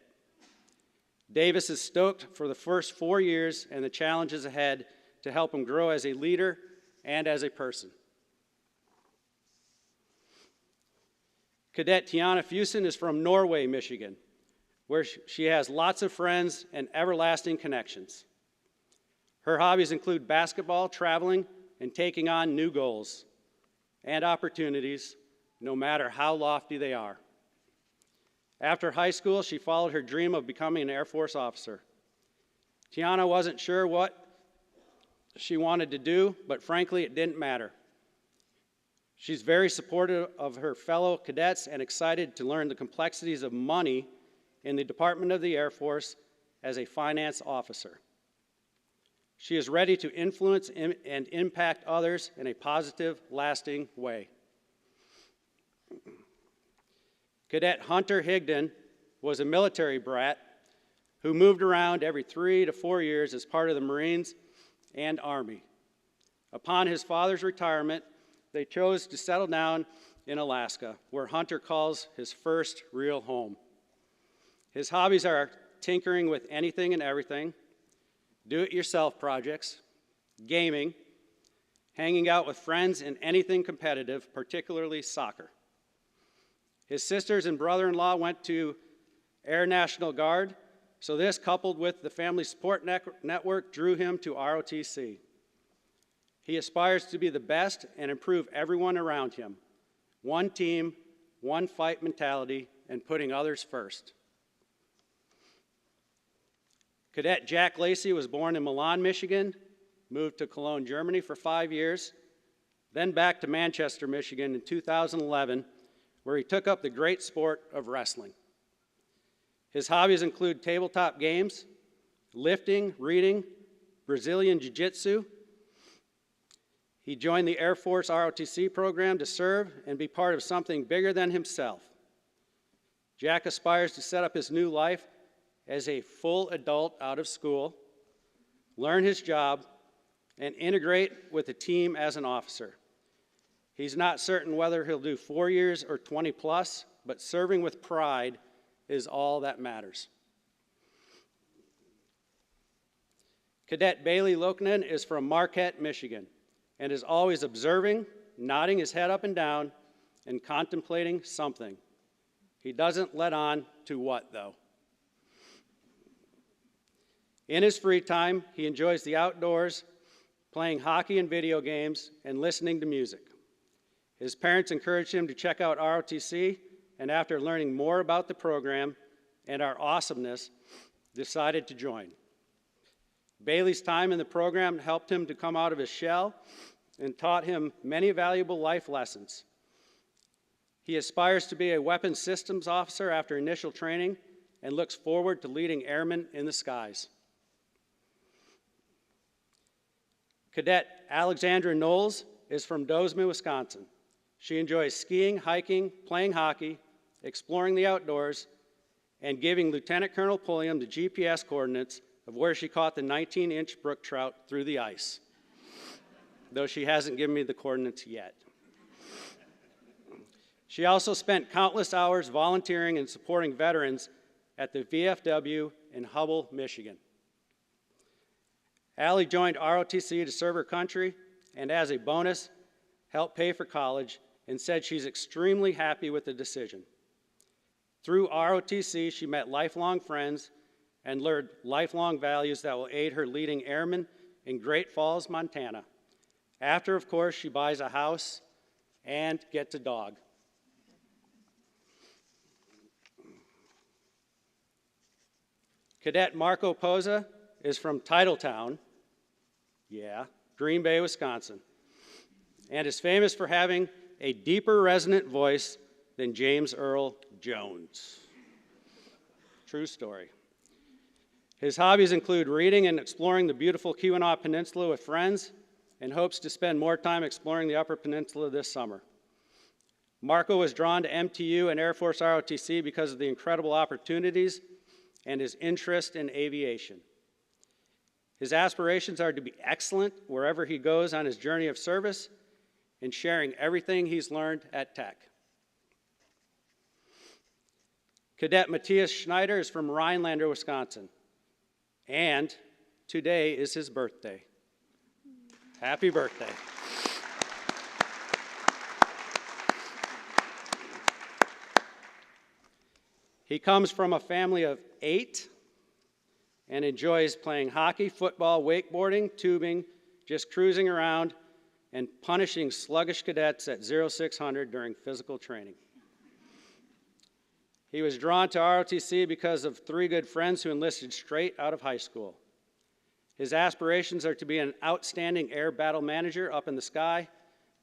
Davis is stoked for the first 4 years and the challenges ahead to help him grow as a leader and as a person. Cadet Tiana Fusen is from Norway, Michigan, where she has lots of friends and everlasting connections. Her hobbies include basketball, traveling, and taking on new goals and opportunities, no matter how lofty they are. After high school, she followed her dream of becoming an Air Force officer. Tiana wasn't sure what she wanted to do, but frankly, it didn't matter. She's very supportive of her fellow cadets and excited to learn the complexities of money in the Department of the Air Force as a finance officer. She is ready to influence and impact others in a positive, lasting way. Cadet Hunter Higdon was a military brat who moved around every 3 to 4 years as part of the Marines and Army. Upon his father's retirement, they chose to settle down in Alaska, where Hunter calls his first real home. His hobbies are tinkering with anything and everything, do-it-yourself projects, gaming, hanging out with friends, and anything competitive, particularly soccer. His sisters and brother-in-law went to Air National Guard, so this, coupled with the family support network, drew him to ROTC. He aspires to be the best and improve everyone around him. One team, one fight mentality, and putting others first. Cadet Jack Lacey was born in Milan, Michigan, moved to Cologne, Germany for 5 years, then back to Manchester, Michigan in 2011, where he took up the great sport of wrestling. His hobbies include tabletop games, lifting, reading, Brazilian Jiu-Jitsu. He joined the Air Force ROTC program to serve and be part of something bigger than himself. Jack aspires to set up his new life as a full adult out of school, learn his job, and integrate with the team as an officer. He's not certain whether he'll do 4 years or 20 plus, but serving with pride is all that matters. Cadet Bailey Lokinen is from Marquette, Michigan, and is always observing, nodding his head up and down, and contemplating something. He doesn't let on to what, though. In his free time, he enjoys the outdoors, playing hockey and video games, and listening to music. His parents encouraged him to check out ROTC, and after learning more about the program and our awesomeness, decided to join. Bailey's time in the program helped him to come out of his shell and taught him many valuable life lessons. He aspires to be a weapons systems officer after initial training and looks forward to leading airmen in the skies. Cadet Alexandra Knowles is from Dozman, Wisconsin. She enjoys skiing, hiking, playing hockey, exploring the outdoors, and giving Lieutenant Colonel Pulliam the GPS coordinates of where she caught the 19-inch brook trout through the ice, though she hasn't given me the coordinates yet. She also spent countless hours volunteering and supporting veterans at the VFW in Hubble, Michigan. Allie joined ROTC to serve her country and as a bonus, helped pay for college and said she's extremely happy with the decision. Through ROTC, she met lifelong friends and learned lifelong values that will aid her leading airmen in Great Falls, Montana. After, of course, she buys a house and gets a dog. Cadet Marco Poza is from Titletown, Green Bay, Wisconsin, and is famous for having a deeper resonant voice than James Earl Jones. True story. His hobbies include reading and exploring the beautiful Keweenaw Peninsula with friends and hopes to spend more time exploring the Upper Peninsula this summer. Marco was drawn to MTU and Air Force ROTC because of the incredible opportunities and his interest in aviation. His aspirations are to be excellent wherever he goes on his journey of service and sharing everything he's learned at Tech. Cadet Matthias Schneider is from Rhinelander, Wisconsin, and today is his birthday. Happy birthday. He comes from a family of 8 and enjoys playing hockey, football, wakeboarding, tubing, just cruising around, and punishing sluggish cadets at 0600 during physical training. He was drawn to ROTC because of 3 good friends who enlisted straight out of high school. His aspirations are to be an outstanding air battle manager up in the sky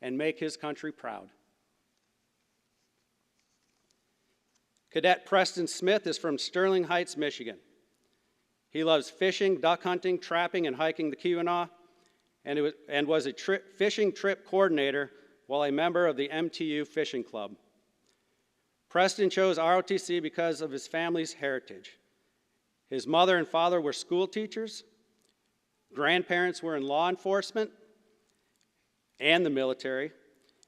and make his country proud. Cadet Preston Smith is from Sterling Heights, Michigan. He loves fishing, duck hunting, trapping, and hiking the Keweenaw, and was a fishing trip coordinator while a member of the MTU Fishing Club. Preston chose ROTC because of his family's heritage. His mother and father were school teachers, grandparents were in law enforcement and the military,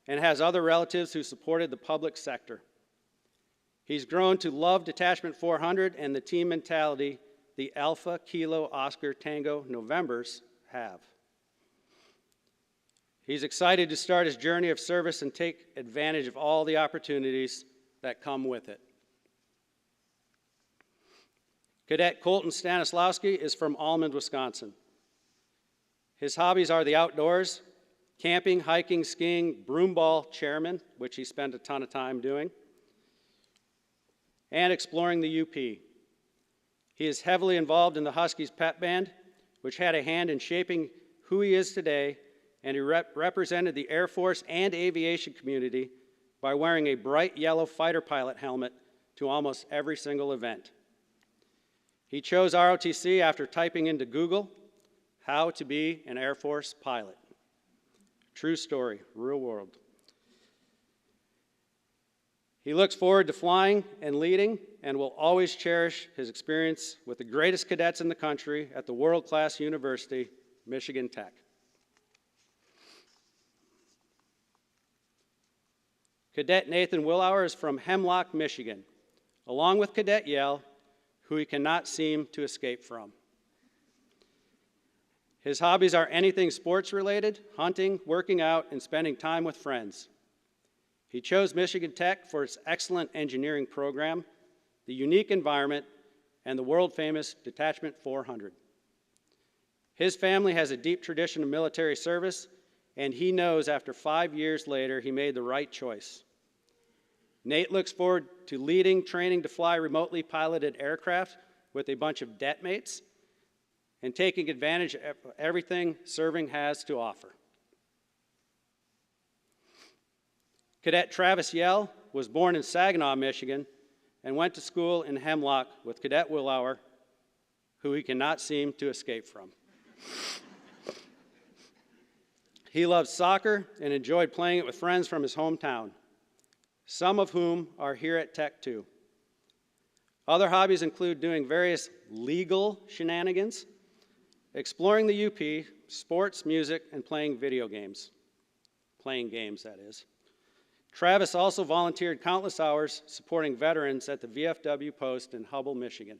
and has other relatives who supported the public sector. He's grown to love Detachment 400 and the team mentality the Alpha, Kilo, Oscar, Tango Novembers have. He's excited to start his journey of service and take advantage of all the opportunities that come with it. Cadet Colton Stanislawski is from Almond, Wisconsin. His hobbies are the outdoors, camping, hiking, skiing, broomball chairman, which he spent a ton of time doing, and exploring the UP. He is heavily involved in the Huskies pep band, which had a hand in shaping who he is today, and he represented the Air Force and aviation community by wearing a bright yellow fighter pilot helmet to almost every single event. He chose ROTC after typing into Google, how to be an Air Force pilot. True story, real world. He looks forward to flying and leading and will always cherish his experience with the greatest cadets in the country at the world-class university, Michigan Tech. Cadet Nathan Willauer is from Hemlock, Michigan, along with Cadet Yell, who he cannot seem to escape from. His hobbies are anything sports-related, hunting, working out, and spending time with friends. He chose Michigan Tech for its excellent engineering program, the unique environment, and the world-famous Detachment 400. His family has a deep tradition of military service, and he knows after 5 years later he made the right choice. Nate looks forward to leading training to fly remotely piloted aircraft with a bunch of debt mates and taking advantage of everything serving has to offer. Cadet Travis Yell was born in Saginaw, Michigan, and went to school in Hemlock with Cadet Willauer, who he cannot seem to escape from. He loved soccer and enjoyed playing it with friends from his hometown, some of whom are here at Tech too. Other hobbies include doing various legal shenanigans, exploring the UP, sports, music, and playing video games. Playing games, that is. Travis also volunteered countless hours supporting veterans at the VFW post in Hubble, Michigan.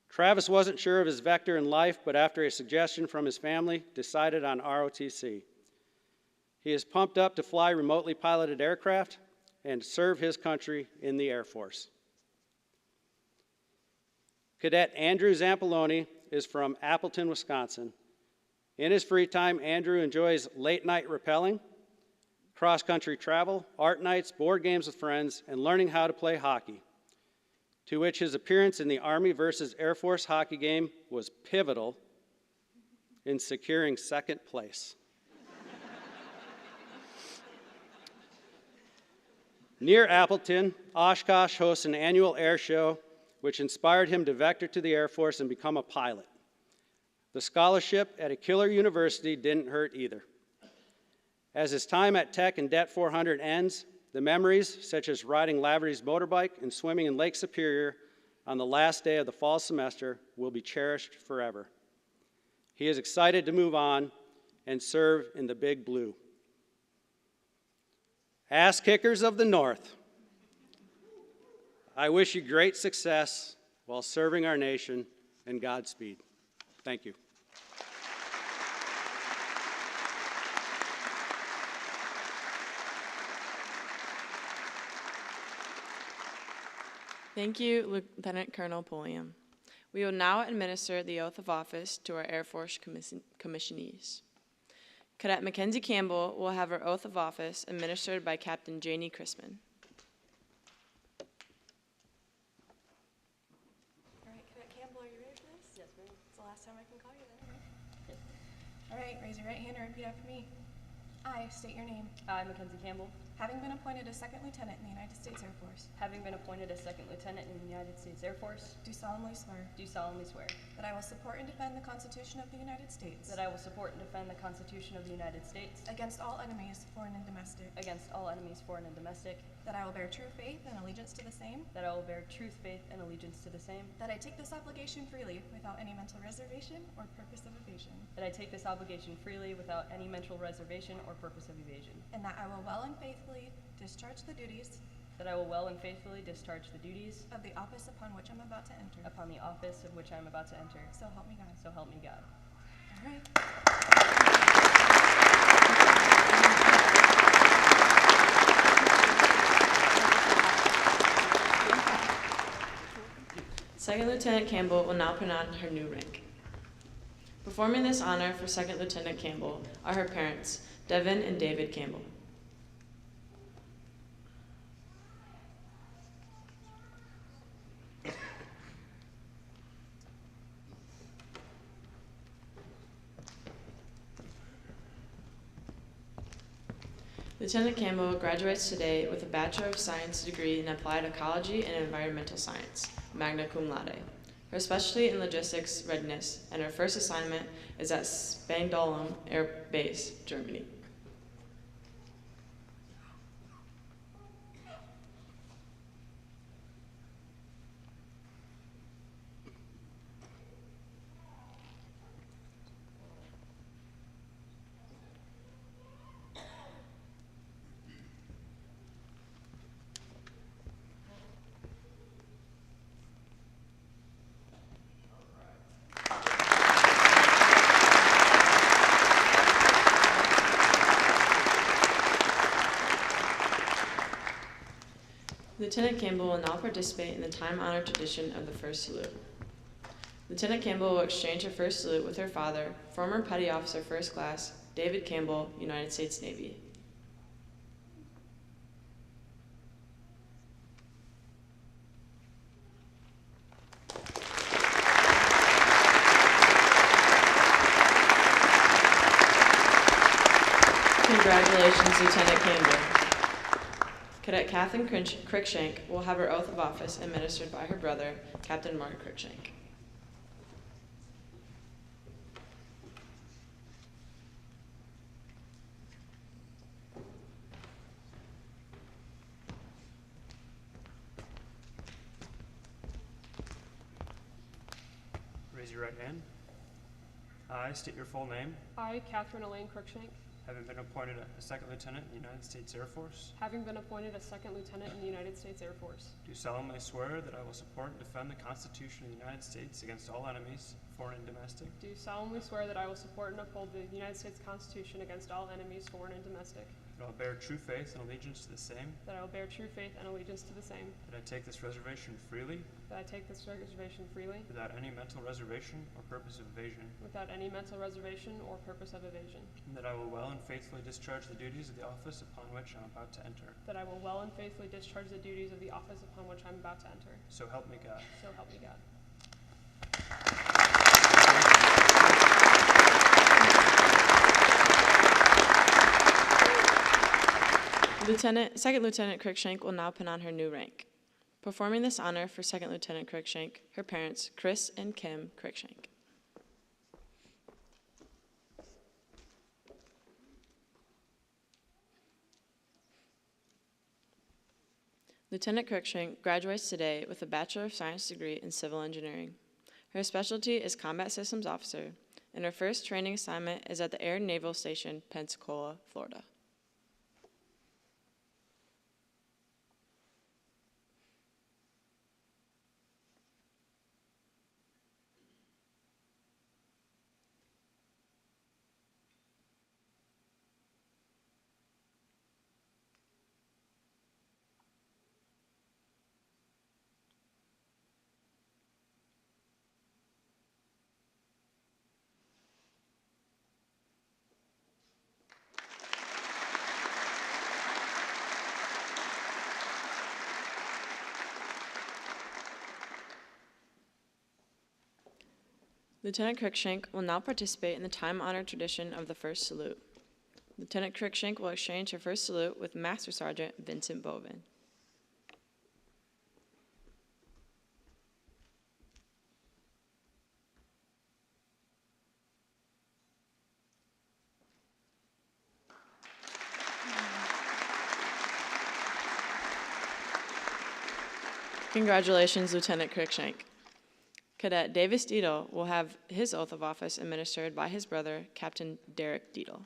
Travis wasn't sure of his vector in life, but after a suggestion from his family, decided on ROTC. He is pumped up to fly remotely piloted aircraft and serve his country in the Air Force. Cadet Andrew Zampoloni is from Appleton, Wisconsin. In his free time, Andrew enjoys late-night rappelling, cross-country travel, art nights, board games with friends, and learning how to play hockey, to which his appearance in the Army versus Air Force hockey game was pivotal in securing second place. Near Appleton, Oshkosh hosts an annual air show which inspired him to vector to the Air Force and become a pilot. The scholarship at a killer university didn't hurt either. As his time at Tech and Det 400 ends, the memories, such as riding Laverty's motorbike and swimming in Lake Superior on the last day of the fall semester, will be cherished forever. He is excited to move on and serve in the Big Blue. Ass kickers of the North, I wish you great success while serving our nation, and Godspeed. Thank you. Thank you, Lieutenant Colonel Pulliam. We will now administer the oath of office to our Air Force commissionees. Cadet Mackenzie Campbell will have her oath of office administered by Captain Janie Chrisman. All right, Cadet Campbell, are you ready for this? Yes, ma'am. It's the last time I can call you then, right? Yes. All right, raise your right hand and repeat after me. I state your name. I, Mackenzie Campbell, Having been appointed a second lieutenant in the United States Air Force, having been appointed a second lieutenant in the United States Air Force, do solemnly swear do solemnly swear that I will support and defend the Constitution of the United States that I will support and defend the Constitution of the United States against all enemies, foreign and domestic, against all enemies, foreign and domestic, that I will bear true faith and allegiance to the same, that I will bear truth, faith, and allegiance to the same, that I take this obligation freely without any mental reservation or purpose of evasion, that I take this obligation freely without any mental reservation or purpose of evasion, and that I will well and faithfully discharge the duties that I will well and faithfully discharge the duties of the office upon which I'm about to enter. upon the office of which I am about to enter. So help me God. So help me God. All right. Second Lieutenant Campbell will now put on her new rank. Performing this honor for Second Lieutenant Campbell are her parents, Devin and David Campbell. Lieutenant Campbell graduates today with a Bachelor of Science degree in Applied Ecology and Environmental Science, magna cum laude. Her specialty in logistics readiness, and her first assignment is at Spangdahlem Air Base, Germany. Lieutenant Campbell will now participate in the time-honored tradition of the first salute. Lieutenant Campbell will exchange her first salute with her father, former Petty Officer First Class David Campbell, United States Navy. Congratulations, Lieutenant Campbell. Cadet Catherine Cruikshank will have her oath of office administered by her brother, Captain Mark Cruikshank. Raise your right hand. I state your full name. I, Catherine Elaine Cruikshank, Having been appointed a second lieutenant in the United States Air Force, having been appointed a second lieutenant in the United States Air Force, do solemnly swear that I will support and defend the Constitution of the United States against all enemies, foreign and domestic, do solemnly swear that I will support and uphold the United States Constitution against all enemies, foreign and domestic, that I will bear true faith and allegiance to the same, that I will bear true faith and allegiance to the same, that I take this reservation freely, that I take this reservation freely, without any mental reservation or purpose of evasion, without any mental reservation or purpose of evasion, and that I will well and faithfully discharge the duties of the office upon which I am about to enter. that I will well and faithfully discharge the duties of the office upon which I am about to enter. So help me God. So help me God. Second Lieutenant Cruikshank will now pin on her new rank. Performing this honor for Second Lieutenant Cruikshank, her parents, Chris and Kim Cruikshank. Lieutenant Cruikshank graduates today with a Bachelor of Science degree in Civil Engineering. Her specialty is Combat Systems Officer, and her first training assignment is at the Air Naval Station, Pensacola, Florida. Lieutenant Cruikshank will now participate in the time-honored tradition of the first salute. Lieutenant Cruikshank will exchange her first salute with Master Sergeant Vincent Bovin. Congratulations, Lieutenant Cruikshank. Cadet Davis Deedle will have his oath of office administered by his brother, Captain Derek Deedle.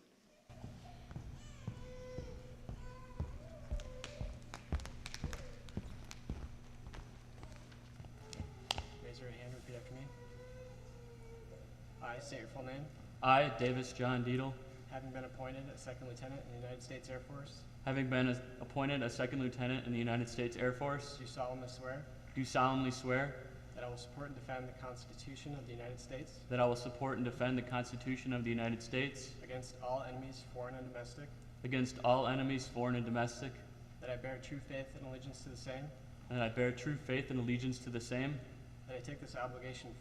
Raise your hand, repeat after me. I state your full name. I, Davis John Deedle, Having been appointed a second lieutenant in the United States Air Force, having been appointed a second lieutenant in the United States Air Force, do solemnly swear do solemnly swear that I will support and defend the Constitution of the United States that I will support and defend the Constitution of the United States against all enemies, foreign and domestic, against all enemies, foreign and domestic, that I bear true faith and allegiance to the same, and that I bear true faith and allegiance to the same, that I take this obligation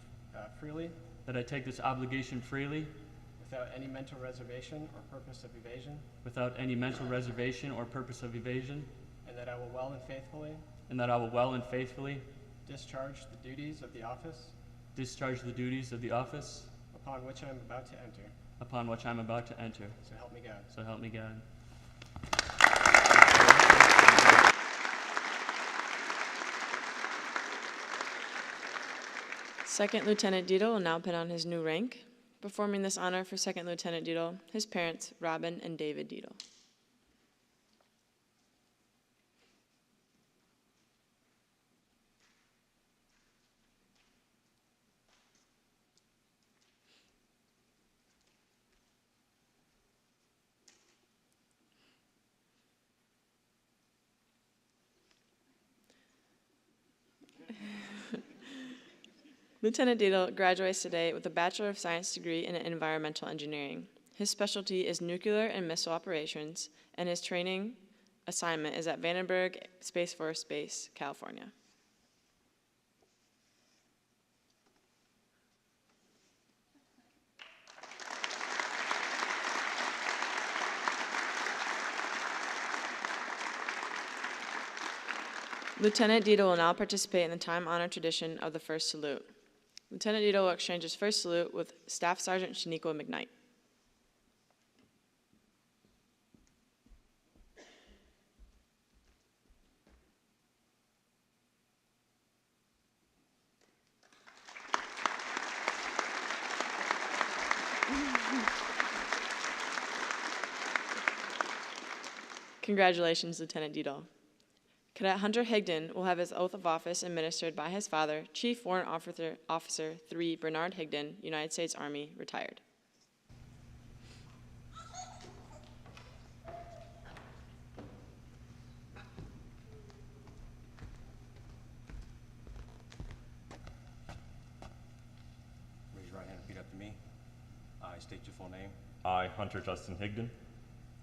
freely that I take this obligation freely without any mental reservation or purpose of evasion, without any mental reservation or purpose of evasion, and that I will well and faithfully and that I will well and faithfully discharge the duties of the office discharge the duties of the office upon which I am about to enter. upon which I am about to enter. So help me God. So help me God. Second Lieutenant Deedle will now pin on his new rank. Performing this honor for Second Lieutenant Deedle, his parents, Robin and David Deedle. Lieutenant Dietel graduates today with a Bachelor of Science degree in Environmental Engineering. His specialty is nuclear and missile operations, and his training assignment is at Vandenberg Space Force Base, California. Lieutenant Dietel will now participate in the time-honored tradition of the first salute. Lieutenant Dietel will exchange his first salute with Staff Sergeant Shaniqua McKnight. Congratulations, Lieutenant Dietel. Cadet Hunter Higdon will have his oath of office administered by his father, Chief Warrant Officer 3 Bernard Higdon, United States Army, retired. Raise your right hand and repeat after me. I state your full name. I, Hunter Justin Higdon,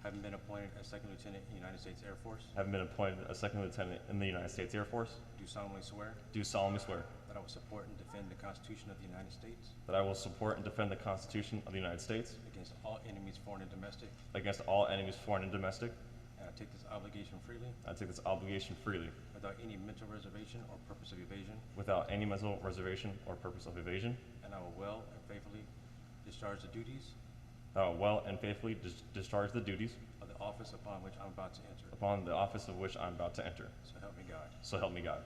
Having been appointed as Second Lieutenant in the United States Air Force, having been appointed a second lieutenant in the United States Air Force, do solemnly swear do solemnly swear that I will support and defend the Constitution of the United States that I will support and defend the Constitution of the United States against all enemies, foreign and domestic, against all enemies, foreign and domestic. and I take this obligation freely I take this obligation freely, without any mental reservation or purpose of evasion, without any mental reservation or purpose of evasion. and I will well and faithfully discharge the duties That I will well and faithfully discharge the duties of the office upon which I'm about to enter. upon the office of which I'm about to enter. So help me God. So help me God.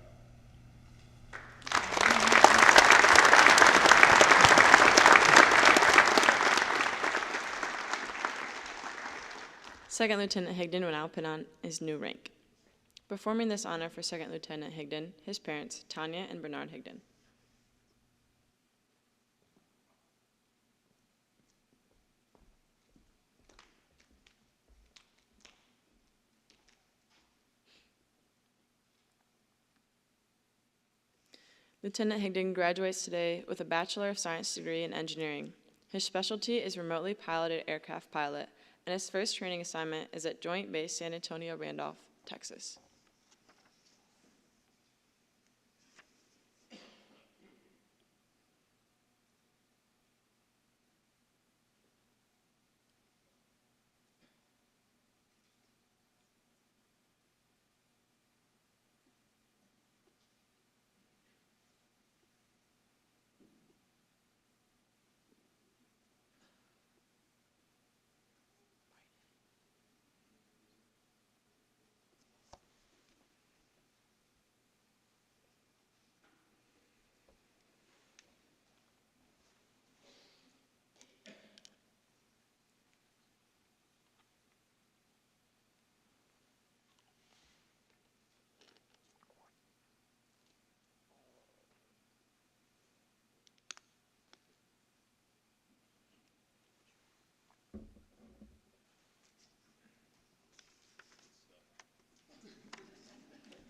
Second Lieutenant Higdon will now put on his new rank. Performing this honor for Second Lieutenant Higdon, his parents, Tanya and Bernard Higdon. Lieutenant Higdon graduates today with a Bachelor of Science degree in Engineering. His specialty is remotely piloted aircraft pilot, and his first training assignment is at Joint Base San Antonio Randolph, Texas.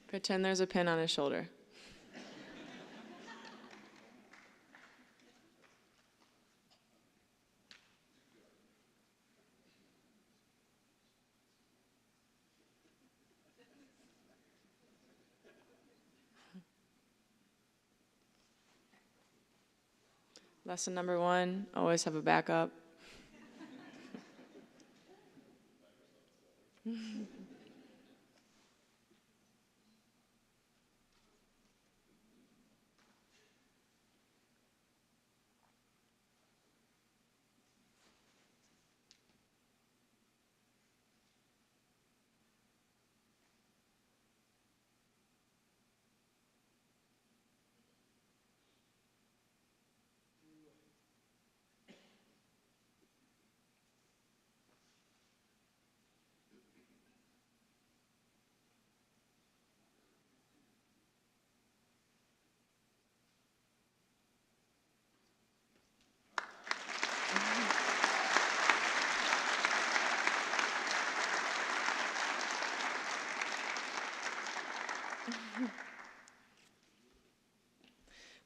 Pretend there's a pin on his shoulder. Lesson number 1, always have a backup.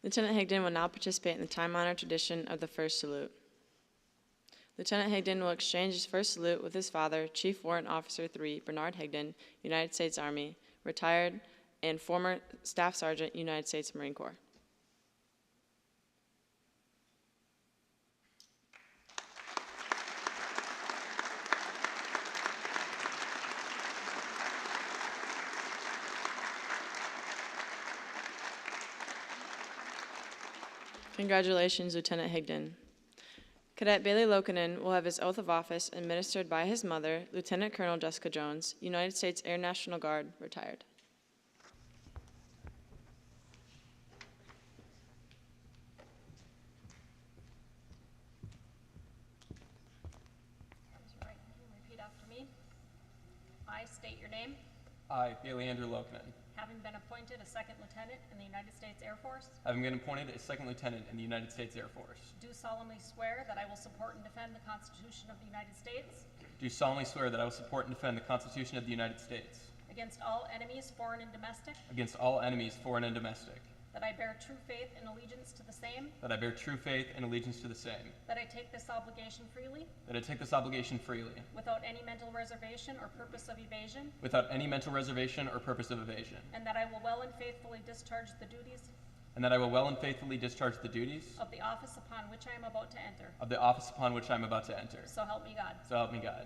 Lieutenant Higdon will now participate in the time-honored tradition of the first salute. Lieutenant Higdon will exchange his first salute with his father, Chief Warrant Officer 3, Bernard Higdon, United States Army, retired and former Staff Sergeant, United States Marine Corps. Congratulations, Lieutenant Higdon. Cadet Bailey Lokinen will have his oath of office administered by his mother, Lieutenant Colonel Jessica Jones, United States Air National Guard, retired. Raise your right hand and repeat after me. I state your name. I, Bailey Andrew Lokinen, Having been appointed a second lieutenant in the United States Air Force, having been appointed a second lieutenant in the United States Air Force, do solemnly swear that I will support and defend the Constitution of the United States do solemnly swear that I will support and defend the Constitution of the United States against all enemies, foreign and domestic, against all enemies, foreign and domestic, that I bear true faith and allegiance to the same, that I bear true faith and allegiance to the same, that I take this obligation freely, that I take this obligation freely, without any mental reservation or purpose of evasion, without any mental reservation or purpose of evasion, and that I will well and faithfully discharge the duties and that I will well and faithfully discharge the duties of the office upon which I am about to enter. of the office upon which I am about to enter. So help me God. So help me God.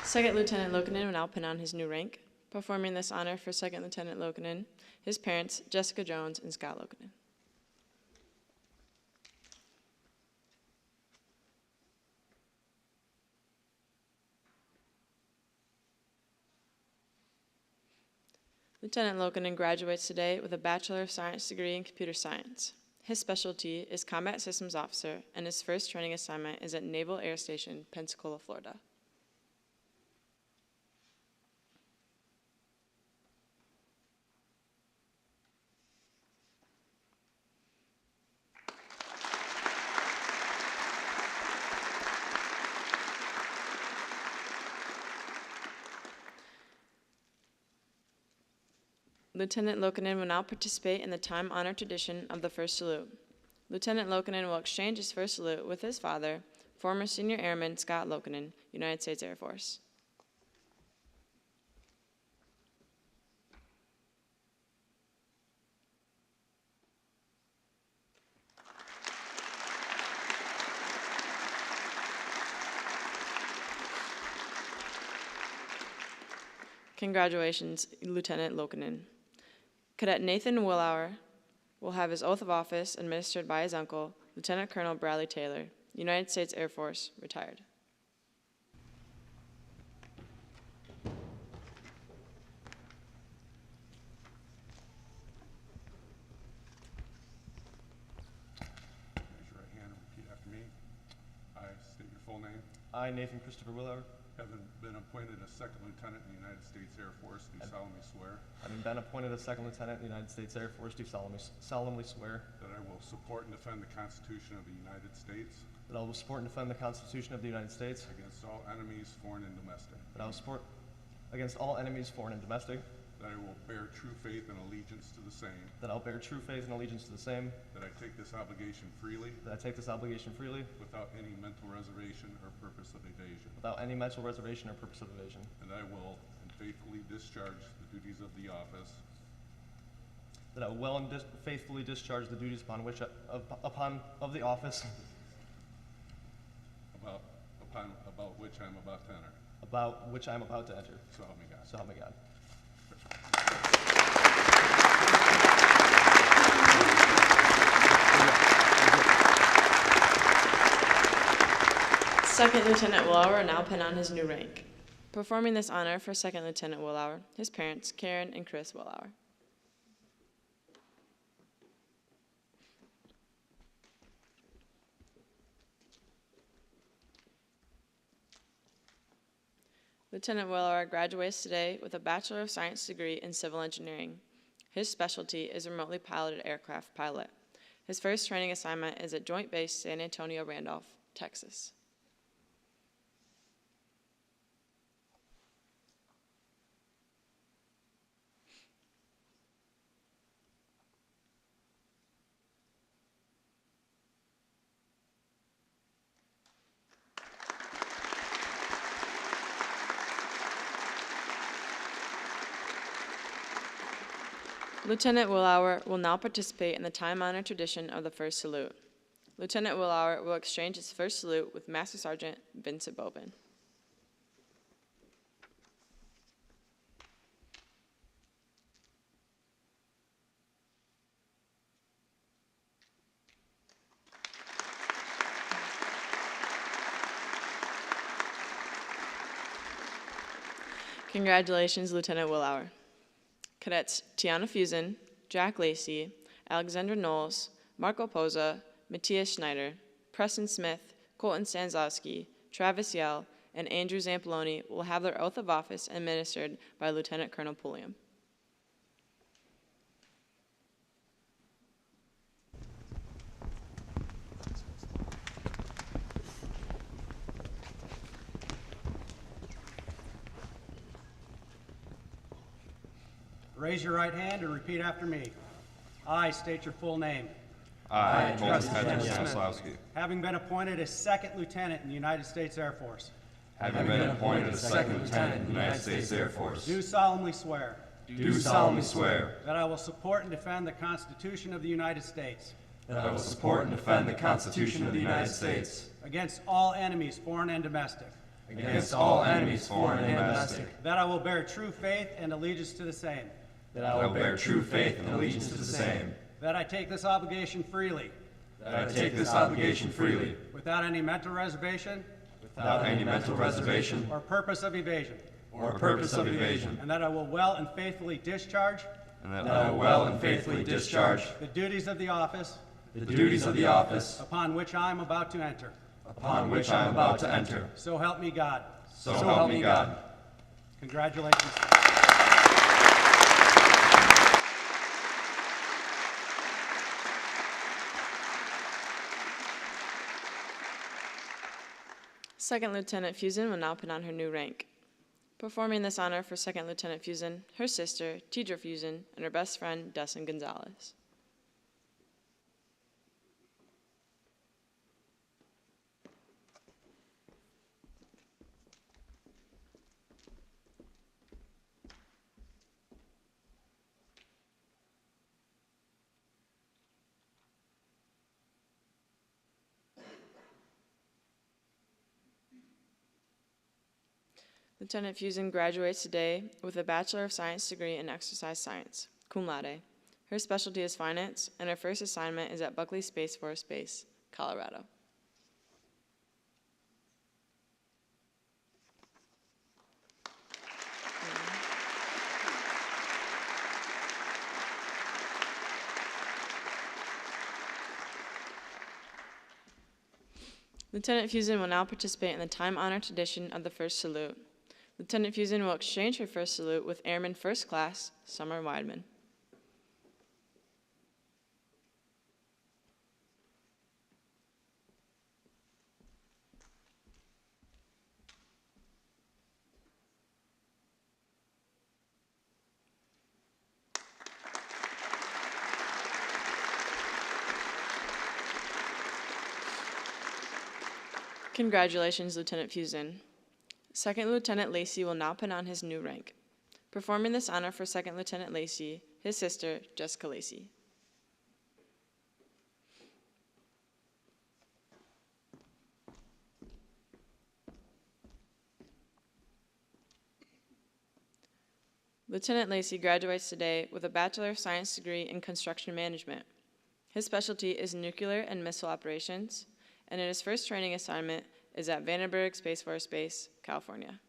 Second Lieutenant Lokinen will now pin on his new rank. Performing this honor for Second Lieutenant Lokinen, his parents, Jessica Jones and Scott Lokinen. Lieutenant Lokinen graduates today with a Bachelor of Science degree in Computer Science. His specialty is Combat Systems Officer, and his first training assignment is at Naval Air Station, Pensacola, Florida. Lieutenant Lokinen will now participate in the time-honored tradition of the first salute. Lieutenant Lokinen will exchange his first salute with his father, former Senior Airman Scott Lokinen, United States Air Force. Congratulations, Lieutenant Lokinen. Cadet Nathan Willauer will have his oath of office administered by his uncle, Lieutenant Colonel Bradley Taylor, United States Air Force, retired. Raise your right hand and repeat after me. I state your full name. I, Nathan Christopher Willauer, Having been appointed a second lieutenant in the United States Air Force, do solemnly swear having been appointed a second lieutenant in the United States Air Force, do solemnly swear that I will support and defend the Constitution of the United States that I will support and defend the Constitution of the United States against all enemies, foreign and domestic, that I will support against all enemies, foreign and domestic, that I will bear true faith and allegiance to the same, that I'll bear true faith and allegiance to the same, that I take this obligation freely that I take this obligation freely without any mental reservation or purpose of evasion, without any mental reservation or purpose of evasion, and I will faithfully discharge the duties of the office that I will well and faithfully discharge the duties upon which of the office about which I am about to enter. about which I am about to enter. So help me God. So help me God. Second Lieutenant Willauer will now pin on his new rank. Performing this honor for Second Lieutenant Willauer, his parents, Karen and Chris Willauer. Lieutenant Willauer graduates today with a Bachelor of Science degree in Civil Engineering. His specialty is remotely piloted aircraft pilot. His first training assignment is at Joint Base San Antonio Randolph, Texas. Lieutenant Willauer will now participate in the time-honored tradition of the first salute. Lieutenant Willauer will exchange his first salute with Master Sergeant Vincent Bobin. Congratulations, Lieutenant Willauer. Cadets Tiana Fusen, Jack Lacey, Alexander Knowles, Marco Poza, Matthias Schneider, Preston Smith, Colton Stanzowski, Travis Yell, and Andrew Zampoloni will have their oath of office administered by Lieutenant Colonel Pulliam. Raise your right hand and repeat after me. I state your full name. I, Colton Stanzowski. Having been appointed as second lieutenant in the United States Air Force. Having been appointed as second lieutenant in the United States Air Force. Do solemnly swear. Do solemnly swear. That I will support and defend the Constitution of the United States. That I will support and defend the Constitution of the United States. Against all enemies, foreign and domestic. Against all enemies, foreign and domestic. That I will bear true faith and allegiance to the same. That I will bear true faith and allegiance to the same. That I take this obligation freely. That I take this obligation freely. Without any mental reservation. Without any mental reservation. Or purpose of evasion. Or purpose of evasion. And that I will well and faithfully discharge. And that I will well and faithfully discharge. The duties of the office. The duties of the office. Upon which I am about to enter. Upon which I am about to enter. So help me God. So help me God. Congratulations. Second Lieutenant Fusen will now put on her new rank. Performing this honor for Second Lieutenant Fusen, her sister, Tidra Fusen, and her best friend, Dustin Gonzalez. Lieutenant Fusen graduates today with a Bachelor of Science degree in Exercise Science, cum laude. Her specialty is finance, and her first assignment is at Buckley Space Force Base, Colorado. Lieutenant Fusen will now participate in the time-honored tradition of the first salute. Lieutenant Fusen will exchange her first salute with Airman First Class Summer Weidman. Congratulations, Lieutenant Fusen. Second Lieutenant Lacey will now put on his new rank. Performing this honor for Second Lieutenant Lacey, his sister, Jessica Lacey. Lieutenant Lacey graduates today with a Bachelor of Science degree in Construction Management. His specialty is nuclear and missile operations, and in his first training assignment is at Vandenberg Space Force Base, California.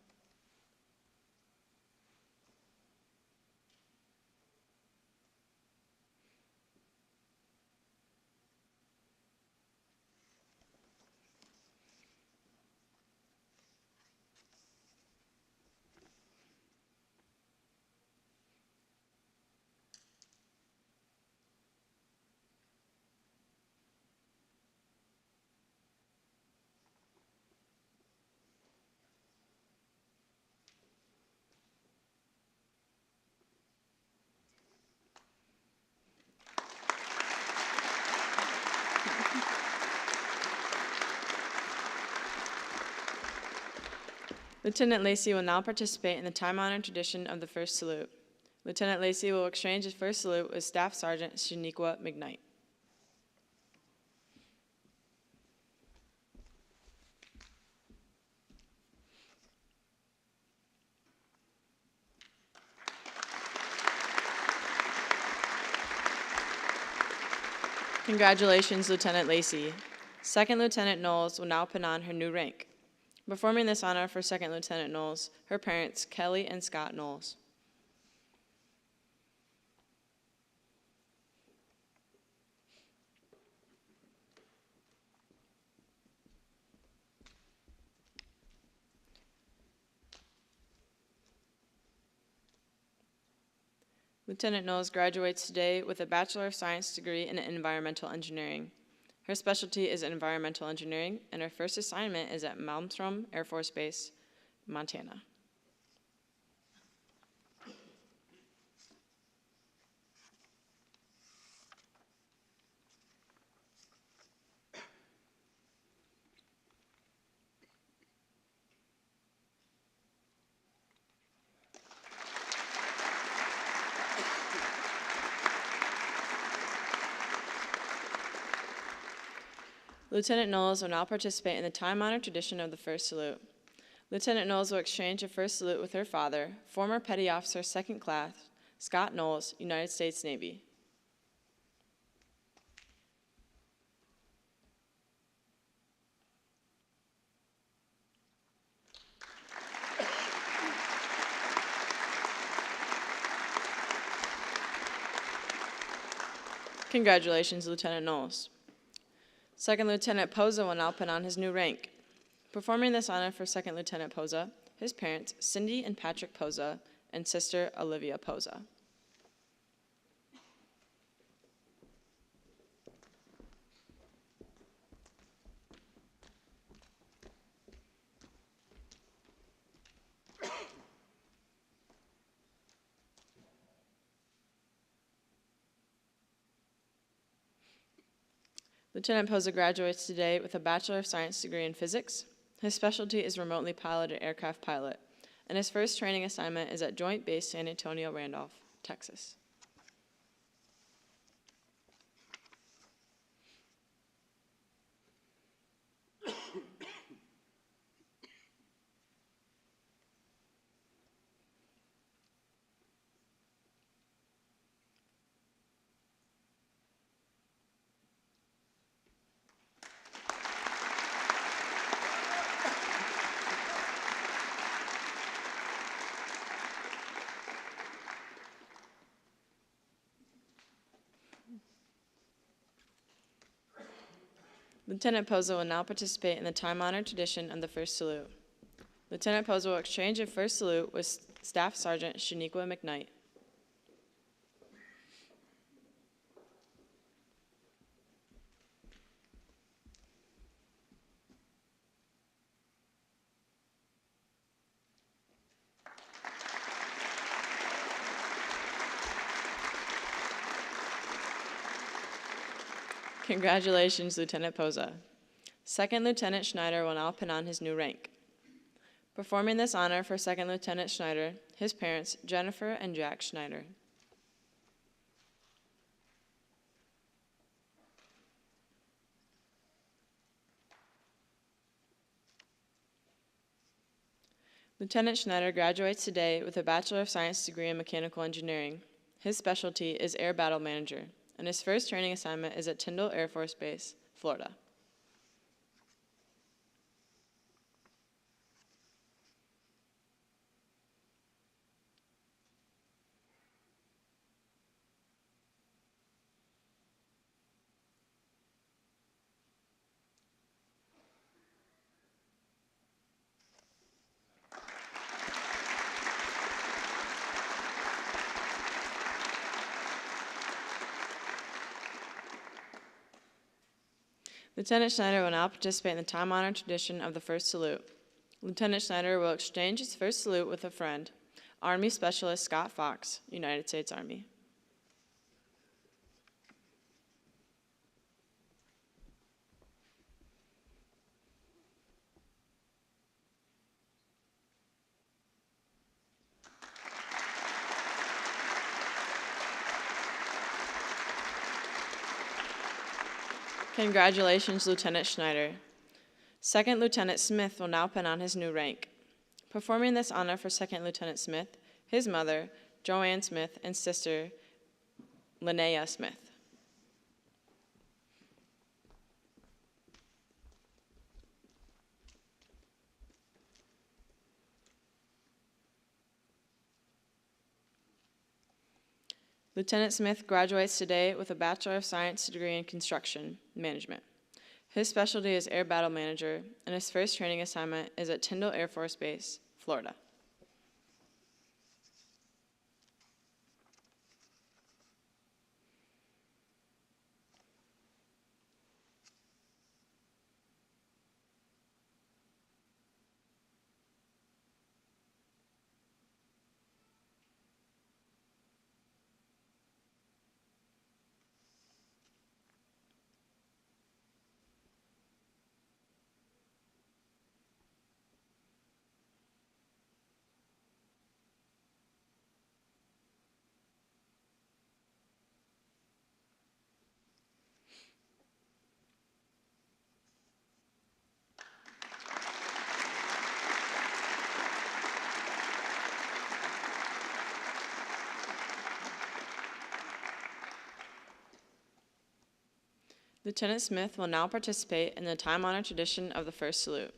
Lieutenant Lacey will now participate in the time-honored tradition of the first salute. Lieutenant Lacey will exchange his first salute with Staff Sergeant Shaniqua McKnight. Congratulations, Lieutenant Lacey. Second Lieutenant Knowles will now put on her new rank. Performing this honor for Second Lieutenant Knowles, her parents, Kelly and Scott Knowles. Lieutenant Knowles graduates today with a Bachelor of Science degree in Environmental Engineering. Her specialty is environmental engineering, and her first assignment is at Malmstrom Air Force Base, Montana. Lieutenant Knowles will now participate in the time-honored tradition of the first salute. Lieutenant Knowles will exchange a first salute with her father, former Petty Officer Second Class Scott Knowles, United States Navy. Congratulations, Lieutenant Knowles. Second Lieutenant Poza will now put on his new rank. Performing this honor for Second Lieutenant Poza, his parents, Cindy and Patrick Poza, and sister, Olivia Poza. Lieutenant Poza graduates today with a Bachelor of Science degree in physics. His specialty is remotely piloted aircraft pilot, and his first training assignment is at Joint Base San Antonio Randolph, Texas. Lieutenant Poza will now participate in the time-honored tradition of the first salute. Lieutenant Poza will exchange a first salute with Staff Sergeant Shaniqua McKnight. Congratulations, Lieutenant Poza. Second Lieutenant Schneider will now put on his new rank. Performing this honor for Second Lieutenant Schneider, his parents, Jennifer and Jack Schneider. Lieutenant Schneider graduates today with a Bachelor of Science degree in Mechanical Engineering. His specialty is Air Battle Manager, and his first training assignment is at Tyndall Air Force Base, Florida. Lieutenant Schneider will now participate in the time-honored tradition of the first salute. Lieutenant Schneider will exchange his first salute with a friend, Army Specialist Scott Fox, United States Army. Congratulations, Lieutenant Schneider. Second Lieutenant Smith will now pin on his new rank. Performing this honor for Second Lieutenant Smith, his mother, Joanne Smith, and sister, Linnea Smith. Lieutenant Smith graduates today with a Bachelor of Science degree in Construction Management. His specialty is Air Battle Manager, and his first training assignment is at Tyndall Air Force Base, Florida. Lieutenant Smith will now participate in the time-honored tradition of the first salute.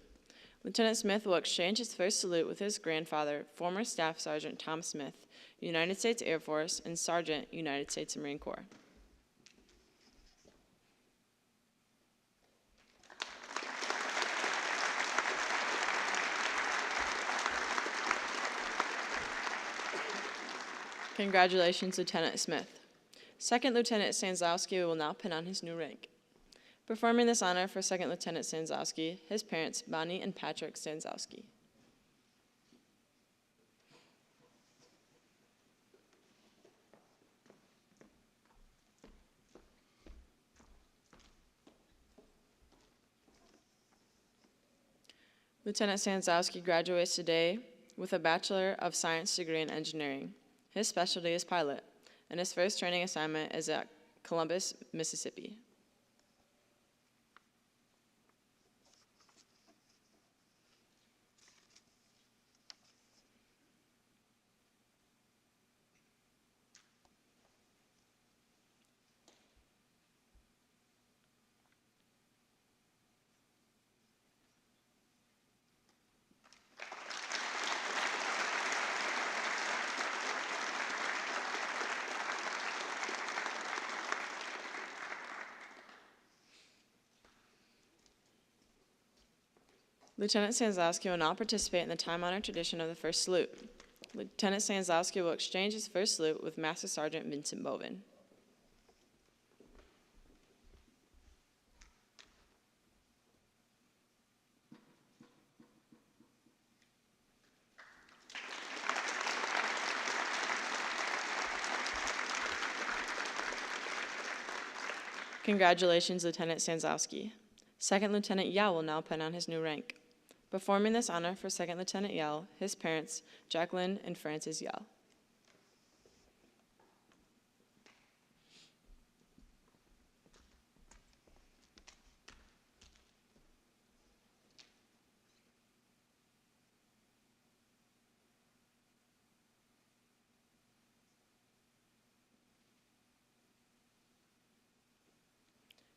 Lieutenant Smith will exchange his first salute with his grandfather, former Staff Sergeant Tom Smith, United States Air Force, and Sergeant, United States Marine Corps. Congratulations, Lieutenant Smith. Second Lieutenant Stanzlowski will now pin on his new rank. Performing this honor for Second Lieutenant Stanzlowski, his parents, Bonnie and Patrick Stanzlowski. Lieutenant Stanzlowski graduates today with a Bachelor of Science degree in Engineering. His specialty is pilot, and his first training assignment is at Columbus, Mississippi. Lieutenant Stanzlowski will now participate in the time-honored tradition of the first salute. Lieutenant Stanzlowski will exchange his first salute with Master Sergeant Vincent Bovin. Congratulations, Lieutenant Stanzlowski. Second Lieutenant Yao will now pin on his new rank. Performing this honor for Second Lieutenant Yao, his parents, Jacqueline and Francis Yao.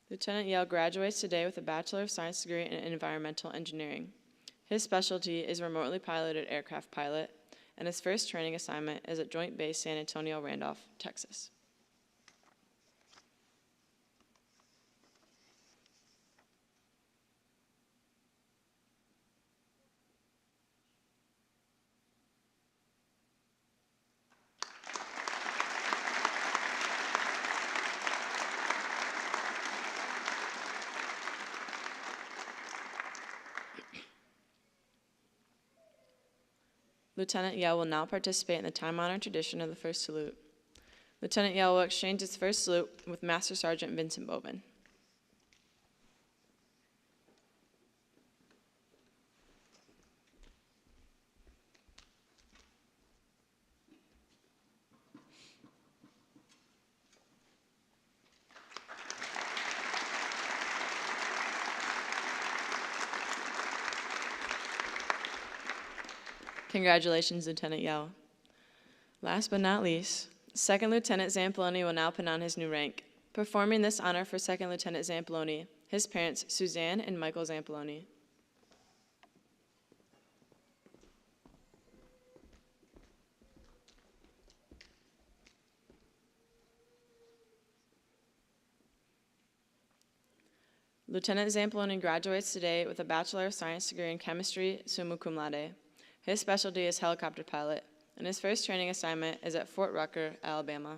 Lieutenant Yao graduates today with a Bachelor of Science degree in Environmental Engineering. His specialty is remotely piloted aircraft pilot, and his first training assignment is at Joint Base San Antonio Randolph, Texas. Lieutenant Yao will now participate in the time-honored tradition of the first salute. Lieutenant Yao will exchange his first salute with Master Sergeant Vincent Bovin. Congratulations, Lieutenant Yell. Last but not least, Second Lieutenant Zampoloni will now put on his new rank. Performing this honor for Second Lieutenant Zampoloni, his parents, Suzanne and Michael Zampoloni. Lieutenant Zampoloni graduates today with a Bachelor of Science degree in Chemistry, summa cum laude. His specialty is helicopter pilot, and his first training assignment is at Fort Rucker, Alabama.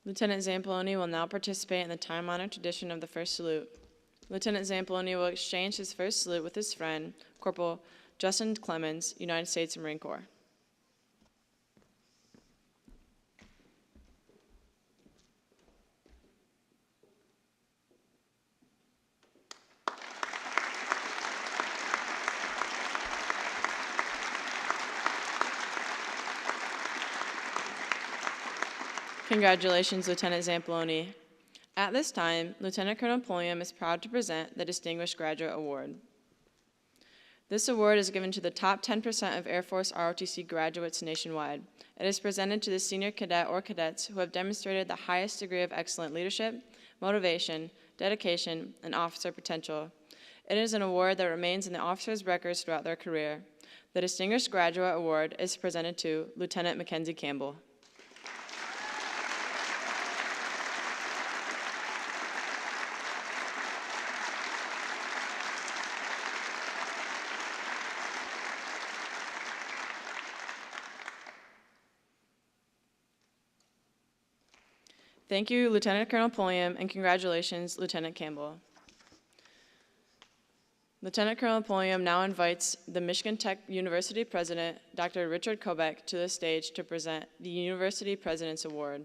Lieutenant Zampoloni will now participate in the time-honored tradition of the first salute. Lieutenant Zampoloni will exchange his first salute with his friend, Corporal Justin Clemens, United States Marine Corps. Congratulations, Lieutenant Zampoloni. At this time, Lieutenant Colonel Pulliam is proud to present the Distinguished Graduate Award. This award is given to the top 10% of Air Force ROTC graduates nationwide. It is presented to the senior cadet or cadets who have demonstrated the highest degree of excellent leadership, motivation, dedication, and officer potential. It is an award that remains in the officer's records throughout their career. The Distinguished Graduate Award is presented to Lieutenant Mackenzie Campbell. Thank you, Lieutenant Colonel Pulliam, and congratulations, Lieutenant Campbell. Lieutenant Colonel Pulliam now invites the Michigan Tech University President, Dr. Richard Kobeck, to the stage to present the University President's Award.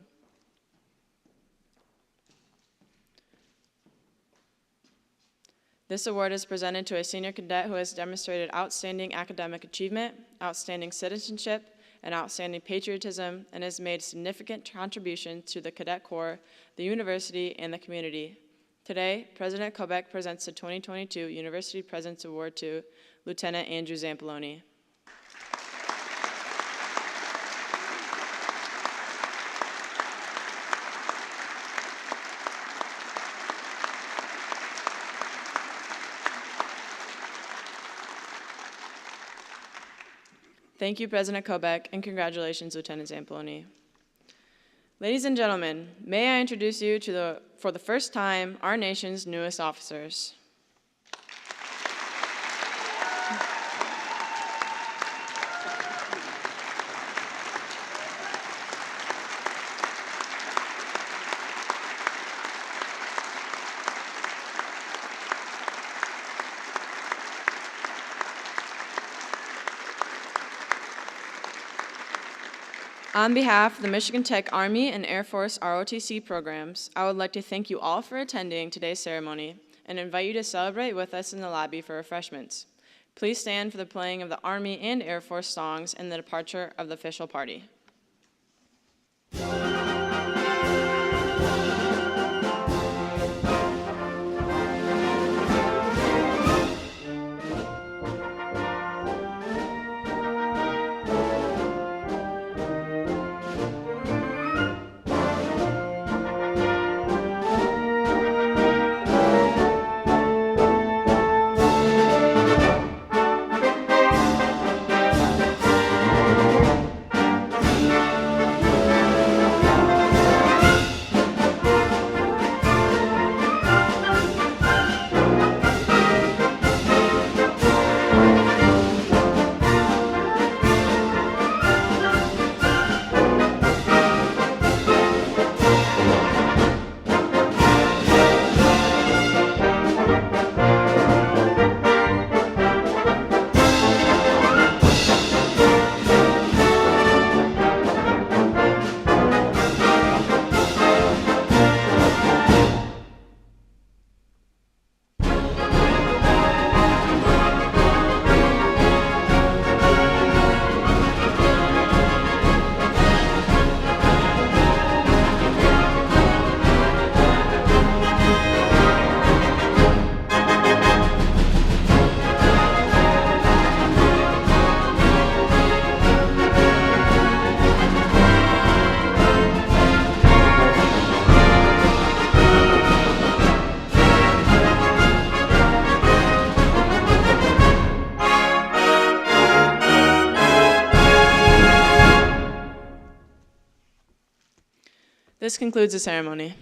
This award is presented to a senior cadet who has demonstrated outstanding academic achievement, outstanding citizenship, and outstanding patriotism, and has made significant contributions to the Cadet Corps, the university, and the community. Today, President Kobeck presents the 2022 University President's Award to Lieutenant Andrew Zampoloni. Thank you, President Kobeck, and congratulations, Lieutenant Zampoloni. Ladies and gentlemen, may I introduce you to for the first time, our nation's newest officers. On behalf of the Michigan Tech Army and Air Force ROTC programs, I would like to thank you all for attending today's ceremony and invite you to celebrate with us in the lobby for refreshments. Please stand for the playing of the Army and Air Force songs and the departure of the official party. This concludes the ceremony.